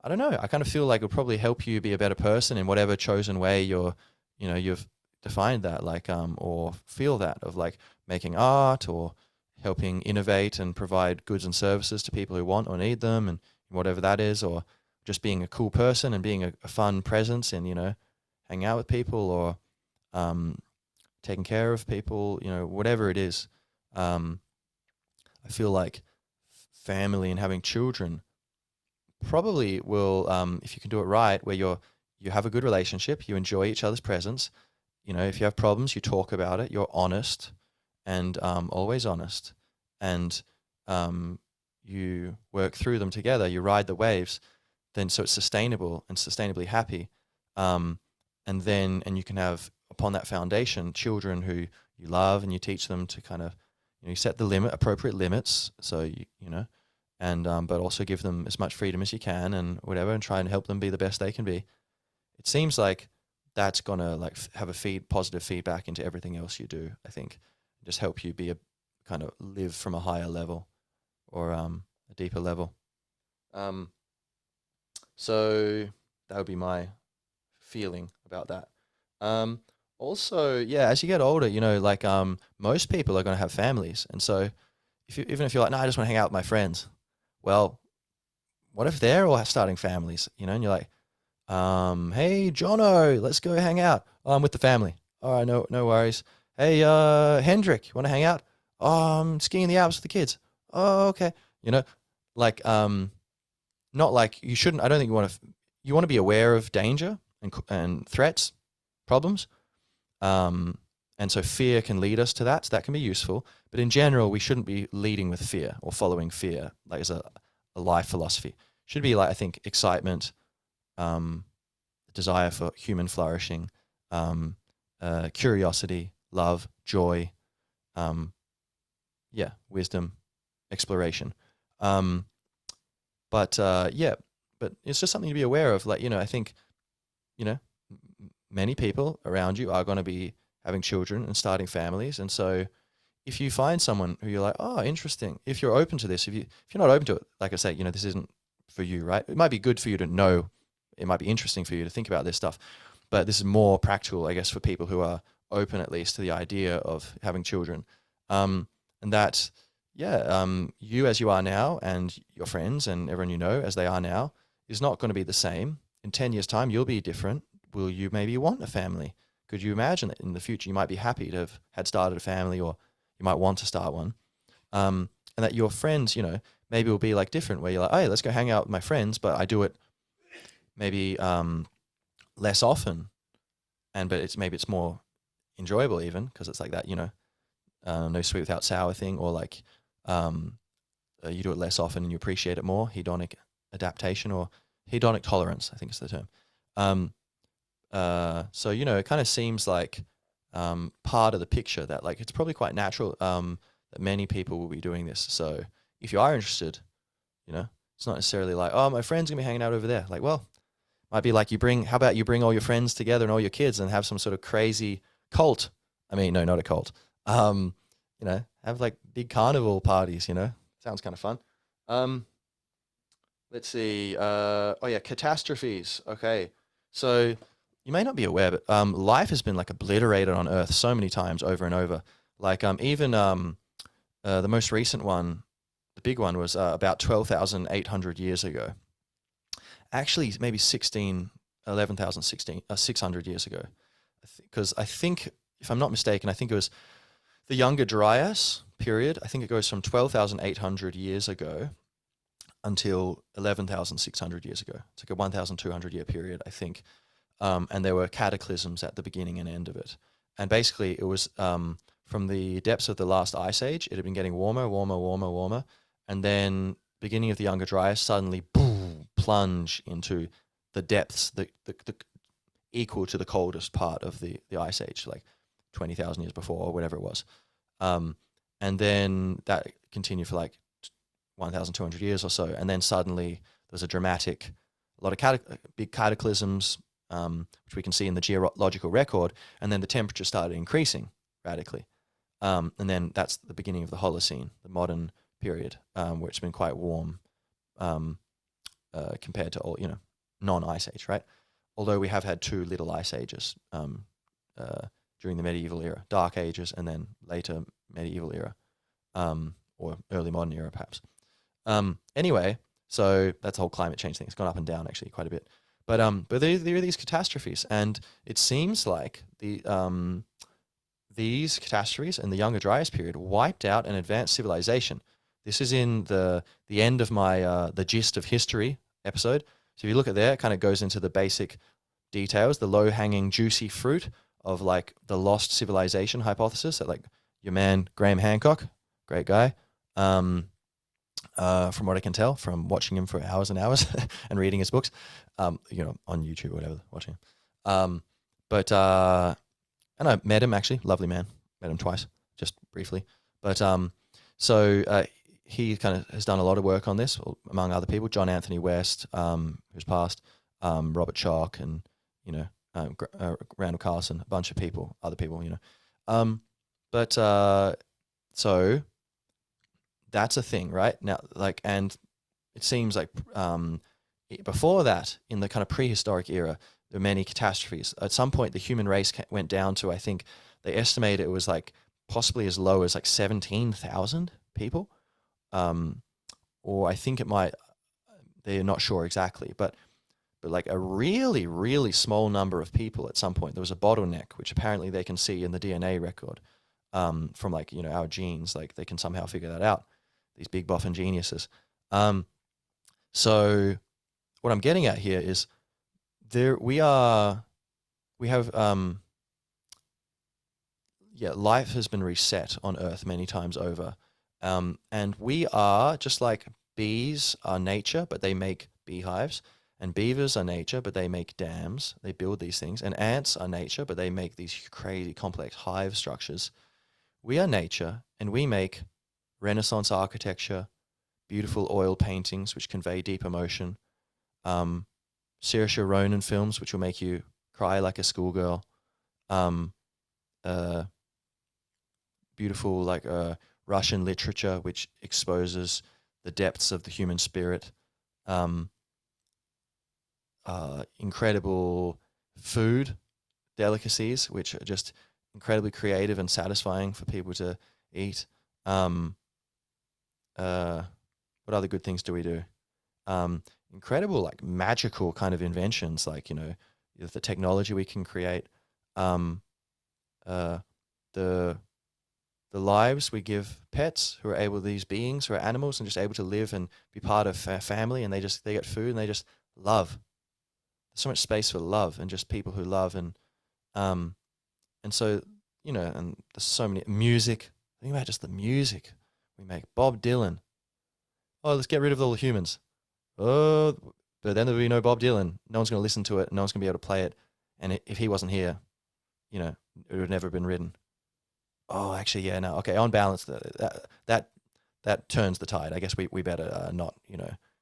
I don't know, I kind of feel like it would probably help you be a better person in whatever chosen way you've defined that, like, or feel that, of like making art or helping innovate and provide goods and services to people who want or need them, and whatever that is, or just being a cool person and being a fun presence and, hanging out with people, or taking care of people, whatever it is. I feel like family and having children probably will, if you can do it right, where you have a good relationship, you enjoy each other's presence. If you have problems, you talk about it, you're honest, and always honest, and you work through them together, you ride the waves, then so it's sustainable and sustainably happy. And you can have, upon that foundation, children who you love, and you teach them to kind of, you set the appropriate limits, so and but also give them as much freedom as you can and whatever, and try and help them be the best they can be. It seems like that's gonna, like, have a positive feedback into everything else you do, I think. Just help you be a kind of live from a higher level, or a deeper level. So that would be my feeling about that. Also, yeah, as you get older, like, most people are going to have families. And so even if you're like, no, I just want to hang out with my friends. Well, what if they're all starting families, and you're like, hey, Jono, let's go hang out. Oh, I'm with the family. All right, no worries. Hey, Hendrik, you want to hang out? Oh, I'm skiing in the Alps with the kids. Oh, okay. Like, not like you shouldn't. I don't think you want to be aware of danger and threats, problems. And so fear can lead us to that. So that can be useful. But in general, we shouldn't be leading with fear or following fear, like, as a life philosophy. It should be, like, I think, excitement, desire for human flourishing, curiosity, love, joy, wisdom, exploration. But it's just something to be aware of. Like, I think you know, many people around you are going to be having children and starting families. And so if you find someone who you're like, oh, interesting, if you're open to this, if you're not open to it, like I say, this isn't for you, right? It might be good for you to know, it might be interesting for you to think about this stuff, but this is more practical, I guess, for people who are open at least to the idea of having children. And that, you as you are now and your friends and everyone you know as they are now is not going to be the same. In 10 years' time, you'll be different. Will you maybe want a family? Could you imagine that in the future you might be happy to have had started a family, or you might want to start one? And that your friends, maybe will be like different, where you're like, hey, let's go hang out with my friends, but I do it maybe less often, but it's more enjoyable even because it's like that, no sweet without sour thing, or like you do it less often and you appreciate it more. Hedonic adaptation, or hedonic tolerance, I think is the term. So it kind of seems like part of the picture that like it's probably quite natural that many people will be doing this. So if you are interested, it's not necessarily like, oh, my friend's gonna be hanging out over there. Like, well, might be like how about you bring all your friends together and all your kids and have some sort of crazy cult. I mean, no, not a cult. Have like big carnival parties, sounds kind of fun. Let's see. Catastrophes. Okay. So you may not be aware, but life has been like obliterated on Earth so many times over and over. Like even the most recent one, the big one, was about 12,800 years ago. Actually, maybe 600 years ago. Because I think, if I'm not mistaken, I think it was the Younger Dryas period. I think it goes from 12,800 years ago until 11,600 years ago. It's like a 1,200 year period, I think. And there were cataclysms at the beginning and end of it. And basically it was from the depths of the last ice age, it had been getting warmer, warmer, warmer, warmer. And then beginning of the Younger Dryas, suddenly, boom, plunge into the depths, the equal to the coldest part of the ice age, like 20,000 years before or whatever it was. And then that continued for like 1,200 years or so. And then suddenly there's a lot of big cataclysms, which we can see in the geological record. And then the temperature started increasing radically. And then that's the beginning of the Holocene, the modern period, where it's been quite warm compared to all, non-ice age, right? Although we have had two little ice ages during the medieval era, dark ages, and then later medieval era, or early modern era, perhaps. Anyway, so that's the whole climate change thing. It's gone up and down actually quite a bit. But there are these catastrophes, and it seems like these catastrophes in the Younger Dryas period wiped out an advanced civilization. This is in the end of my the gist of history episode. So if you look at there, it kind of goes into the basic details, the low-hanging, juicy fruit of like the lost civilization hypothesis that like your man Graham Hancock, great guy, from what I can tell from watching him for hours and hours and reading his books, on YouTube or whatever, watching him. And I met him actually, lovely man, met him twice, just briefly. But so he kind of has done a lot of work on this, among other people, John Anthony West, who's passed, Robert Schoch, and, Randall Carlson, a bunch of people, other people, so that's a thing, right? Now, like, and it seems like before that, in the kind of prehistoric era, there were many catastrophes. At some point, the human race went down to, I think, they estimate it was like possibly as low as like 17,000 people. Or I think it might, they're not sure exactly, but like a really, really small number of people at some point. There was a bottleneck, which apparently they can see in the DNA record from like, our genes, like they can somehow figure that out, these big boffin geniuses. So what I'm getting at here is life has been reset on Earth many times over. And we are, just like bees are nature, but they make beehives, and beavers are nature, but they make dams. They build these things. And ants are nature, but they make these crazy complex hive structures. We are nature, and we make Renaissance architecture, beautiful oil paintings, which convey deep emotion, Saoirse Ronan films, which will make you Cry Like a Schoolgirl, um, uh, beautiful like Russian literature which exposes the depths of the human spirit, um, incredible food delicacies which are just incredibly creative and satisfying for people to eat. Um, uh, what other good things do we do? Um, Incredible like magical kind of inventions, like the technology we can create, um, uh, the lives we give pets who are able, these beings who are animals and just able to live and be part of family, and they get food and they just love. There's so much space for love and just people who love, um and so and there's so many music. Think about just the music we make. Bob Dylan. Oh, let's get rid of all the humans. Oh, but then there'll be no Bob Dylan. No one's going to listen to it. No one's going to be able to play it. And if he wasn't here, it would have never been written. Oh, actually, yeah, no. Okay, on balance, that turns the tide. I guess we better not,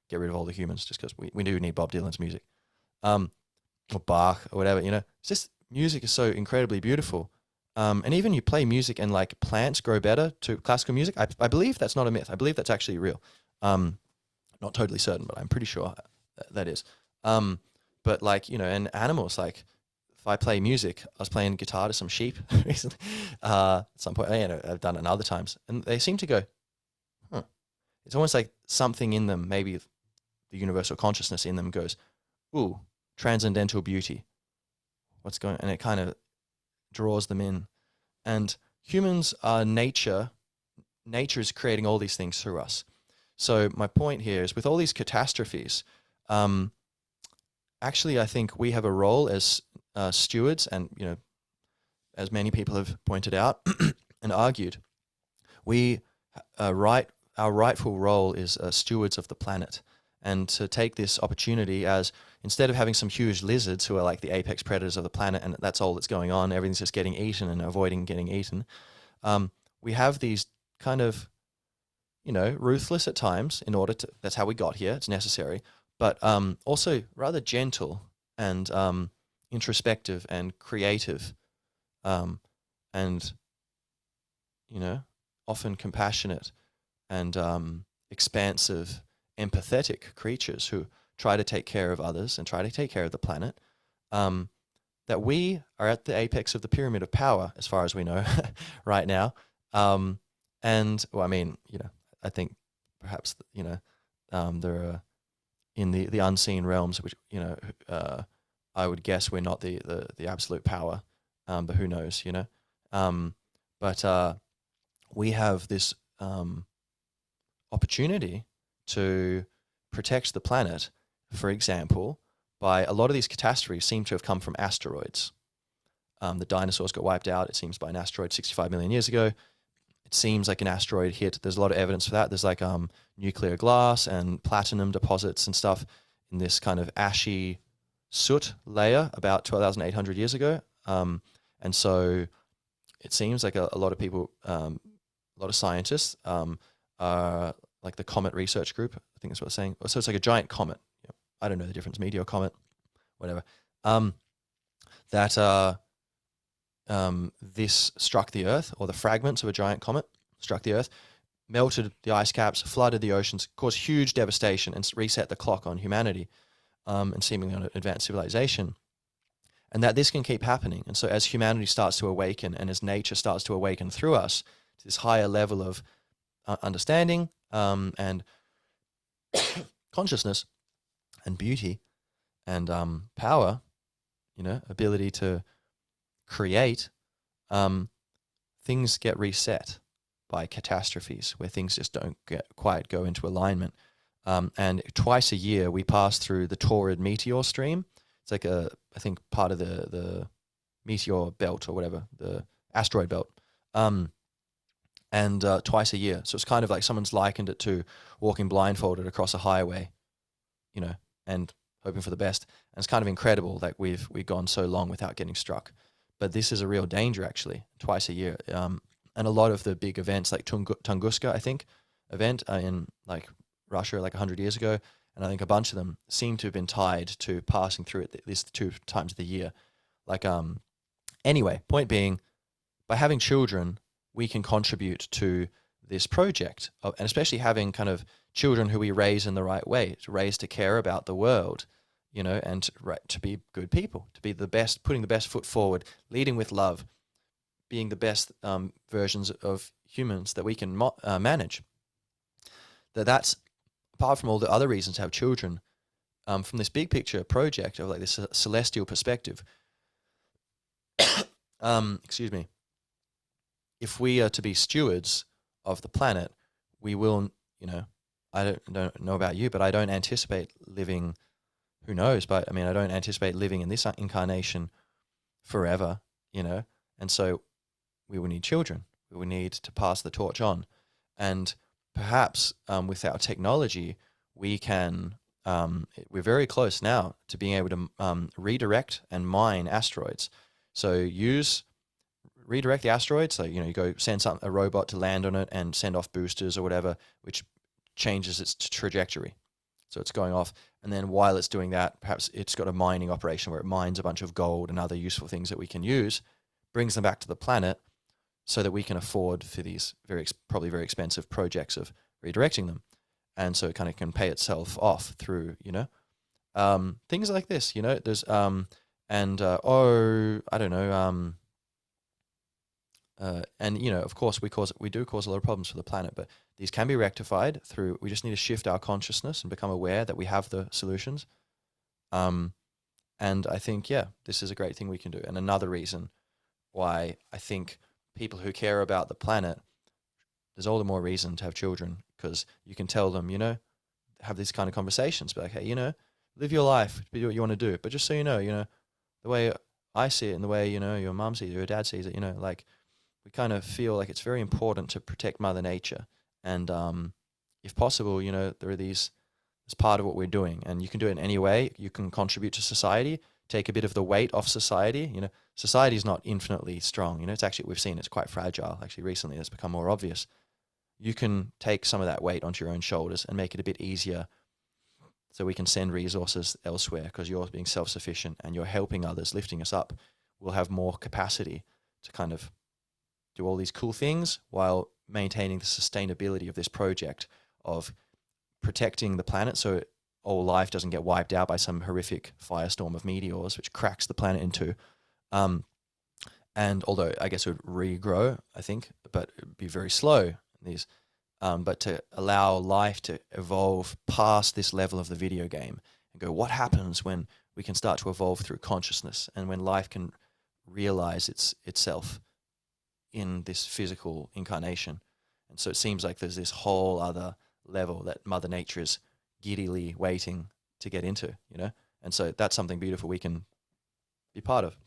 get rid of all the humans just because we do need Bob Dylan's music. Or Bach or whatever, It's just music is so incredibly beautiful. And even you play music and like plants grow better to classical music. I believe that's not a myth. I believe that's actually real. Not totally certain, but I'm pretty sure that is. But like, and animals, like if I play music, I was playing guitar to some sheep recently, at some point, I've done it other times, and they seem to go, huh. It's almost like something in them, maybe the universal consciousness in them goes, ooh, transcendental beauty. What's going on? And it kind of draws them in. And humans are nature. Nature is creating all these things through us. So my point here is with all these catastrophes, actually I think we have a role as stewards, and as many people have pointed out and argued, we our rightful role is stewards of the planet, and to take this opportunity as, instead of having some huge lizards who are like the apex predators of the planet and that's all that's going on, everything's just getting eaten and avoiding getting eaten, we have these kind of ruthless at times in order to, that's how we got here, it's necessary, but also rather gentle and introspective and creative, and often compassionate and expansive, empathetic creatures who try to take care of others and try to take care of the planet, that we are at the apex of the pyramid of power, as far as we know right now. And well, I mean, I think perhaps there are in the unseen realms, which I would guess we're not the absolute power, but who knows, but we have this opportunity to protect the planet, for example, by a lot of these catastrophes seem to have come from asteroids. The dinosaurs got wiped out, it seems, by an asteroid 65 million years ago. It seems like an asteroid hit. There's a lot of evidence for that. There's like nuclear glass and platinum deposits and stuff in this kind of ashy soot layer about 12,800 years ago. And so it seems like a lot of people, a lot of scientists are like the Comet Research Group. I think that's what they're saying. So it's like a giant comet. I don't know the difference, meteor, comet, whatever. This struck the Earth, or the fragments of a giant comet struck the Earth, melted the ice caps, flooded the oceans, caused huge devastation, and reset the clock on humanity, and seemingly on advanced civilization. And that this can keep happening. And so as humanity starts to awaken, and as nature starts to awaken through us to this higher level of understanding and consciousness and beauty and power, ability to create, things get reset by catastrophes where things just don't quite go into alignment. And twice a year we pass through the Taurid meteor stream. It's like I think part of the meteor belt or whatever, the asteroid belt. And twice a year. So it's kind of like someone's likened it to walking blindfolded across a highway, and hoping for the best. And it's kind of incredible that we've gone so long without getting struck. But this is a real danger, actually, twice a year. And a lot of the big events, like Tunguska, I think, event in like Russia like 100 years ago, and I think a bunch of them seem to have been tied to passing through it at least 2 times of the year. Like, anyway, point being, by having children, we can contribute to this project, and especially having kind of children who we raise in the right way, to raise to care about the world, and to be good people, to be the best, putting the best foot forward, leading with love, being the best versions of humans that we can manage. That's apart from all the other reasons to have children. From this big picture project of like this celestial perspective, excuse me, if we are to be stewards of the planet, we will, I don't know about you, but I don't anticipate living, who knows, but I mean, I don't anticipate living in this incarnation forever, and so we will need children. We will need to pass the torch on. And perhaps with our technology, we can, we're very close now to being able to redirect and mine asteroids. So redirect the asteroid. So, you go send a robot to land on it and send off boosters or whatever, which changes its trajectory. So it's going off. And then while it's doing that, perhaps it's got a mining operation where it mines a bunch of gold and other useful things that we can use, brings them back to the planet so that we can afford for these probably very expensive projects of redirecting them. And so it kind of can pay itself off through, things like this, there's, I don't know, and of course we do cause a lot of problems for the planet, but these can be rectified through, we just need to shift our consciousness and become aware that we have the solutions. And I think, this is a great thing we can do. And another reason why I think people who care about the planet, there's all the more reason to have children, because you can tell them, have these kind of conversations, but like, hey, live your life, do what you want to do. But just so the way I see it and the way, your mom sees it, your dad sees it, like, we kind of feel like it's very important to protect Mother Nature. And if possible, there are these, it's part of what we're doing. And you can do it in any way. You can contribute to society, take a bit of the weight off society. Society is not infinitely strong. It's actually, we've seen it's quite fragile. Actually, recently it's become more obvious. You can take some of that weight onto your own shoulders and make it a bit easier, so we can send resources elsewhere, because you're being self-sufficient and you're helping others, lifting us up. We'll have more capacity to kind of do all these cool things while maintaining the sustainability of this project of protecting the planet so all life doesn't get wiped out by some horrific firestorm of meteors, which cracks the planet in two. And although I guess it would regrow, I think, but it would be very slow. But to allow life to evolve past this level of the video game and go, what happens when we can start to evolve through consciousness, and when life can realize itself in this physical incarnation. And so it seems like there's this whole other level that Mother Nature is giddily waiting to get into, And so that's something beautiful we can be part of.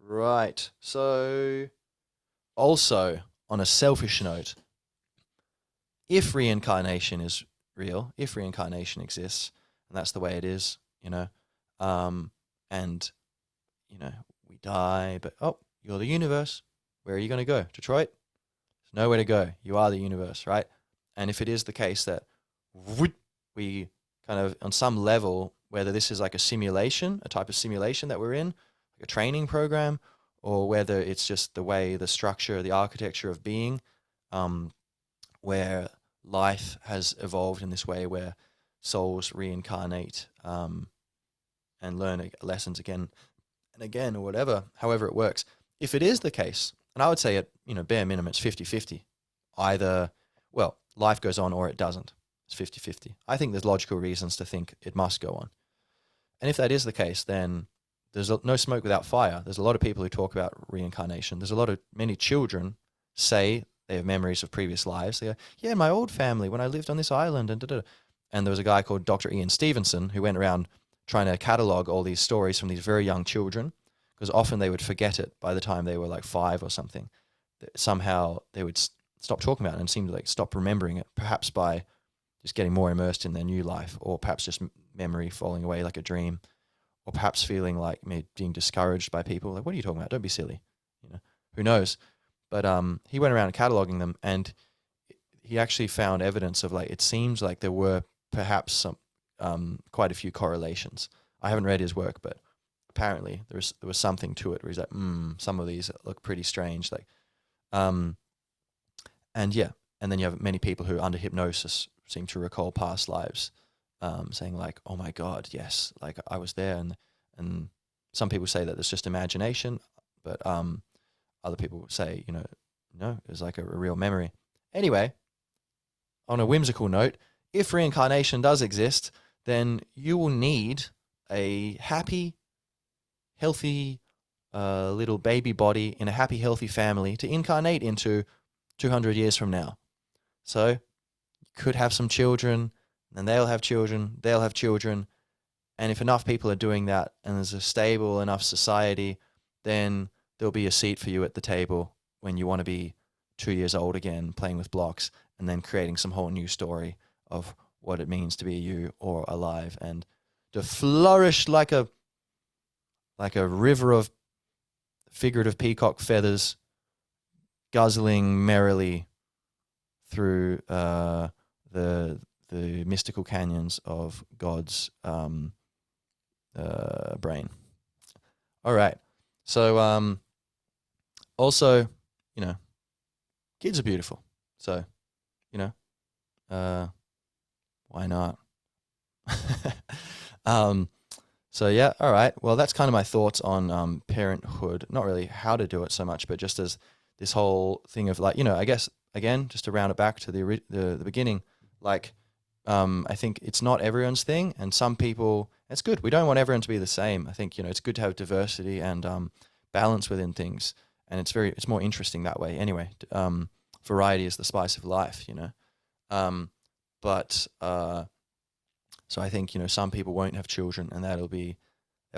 Right. So also, on a selfish note, if reincarnation is real, if reincarnation exists, and that's the way it is, and, we die, but, you're the universe. Where are you going to go? Detroit? There's nowhere to go. You are the universe, right? And if it is the case that we kind of, on some level, whether this is like a simulation, a type of simulation that we're in, like a training program, or whether it's just the way, the structure, the architecture of being, where life has evolved in this way, where souls reincarnate and learn lessons again and again, or whatever, however it works. If it is the case, and I would say at bare minimum it's 50-50. Either, well, life goes on or it doesn't. It's 50-50. I think there's logical reasons to think it must go on. And if that is the case, then there's no smoke without fire. There's a lot of people who talk about reincarnation. There's many children say they have memories of previous lives. They go, yeah, my old family, when I lived on this island, and da-da. And there was a guy called Dr. Ian Stevenson who went around trying to catalog all these stories from these very young children, because often they would forget it by the time they were like 5 or something. Somehow they would stop talking about it and seem to like stop remembering it, perhaps by just getting more immersed in their new life, or perhaps just memory falling away like a dream, or perhaps feeling like being discouraged by people. Like, what are you talking about? Don't be silly. Who knows? But he went around cataloging them, and he actually found evidence of, like, it seems like there were perhaps some quite a few correlations I haven't read his work, but apparently there was something to it where he's like, some of these look pretty strange. Like, and yeah, and then you have many people who under hypnosis seem to recall past lives, saying like, oh my God, yes, like I was there. And some people say that it's just imagination, but other people say, no, it was like a real memory. Anyway, on a whimsical note, if reincarnation does exist, then you will need a happy, healthy little baby body in a happy, healthy family to incarnate into 200 years from now. So you could have some children, and they'll have children, and if enough people are doing that and there's a stable enough society, then there'll be a seat for you at the table when you want to be 2 years old again, playing with blocks, and then creating some whole new story of what it means to be you or alive, and to flourish like a river of figurative peacock feathers, guzzling merrily through the mystical canyons of God's brain. All right. So also, kids are beautiful. So, why not? So yeah, all right. Well, that's kind of my thoughts on parenthood. Not really how to do it so much, but just as this whole thing of like, I guess again, just to round it back to the beginning, like I think it's not everyone's thing, and some people, it's good. We don't want everyone to be the same. I think it's good to have diversity and balance within things, and it's more interesting that way. Anyway, variety is the spice of life, but so I think some people won't have children, and they'll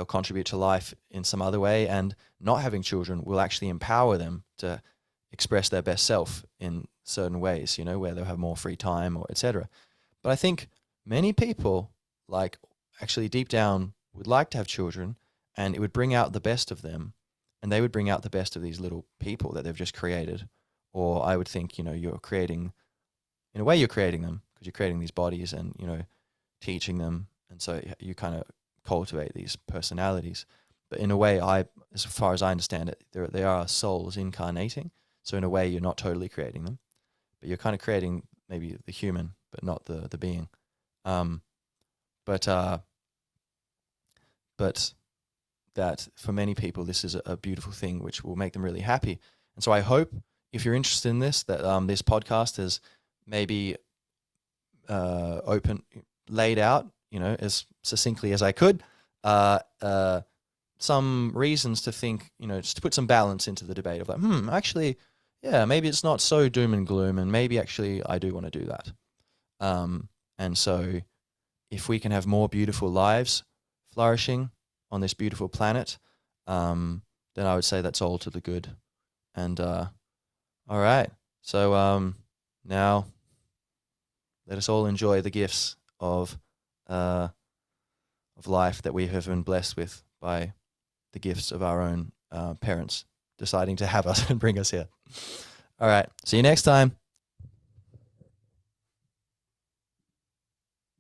contribute to life in some other way, and not having children will actually empower them to express their best self in certain ways, where they'll have more free time or etc. But I think many people, like, actually deep down would like to have children, and it would bring out the best of them, and they would bring out the best of these little people that they've just created. Or I would think, you're creating, in a way you're creating them, because you're creating these bodies and, teaching them. And so you kind of cultivate these personalities. But in a way, as far as I understand it, they are souls incarnating. So in a way, you're not totally creating them, but you're kind of creating maybe the human, but not the being. But that for many people, this is a beautiful thing, which will make them really happy. And so I hope, if you're interested in this, that this podcast has maybe laid out, as succinctly as I could, some reasons to think, just to put some balance into the debate of like, actually, yeah, maybe it's not so doom and gloom, and maybe actually I do want to do that. And so if we can have more beautiful lives flourishing on this beautiful planet, then I would say that's all to the good. And all right, so now let us all enjoy the gifts of life that we have been blessed with by the gifts of our own parents deciding to have us and bring us here. All right, see you next time.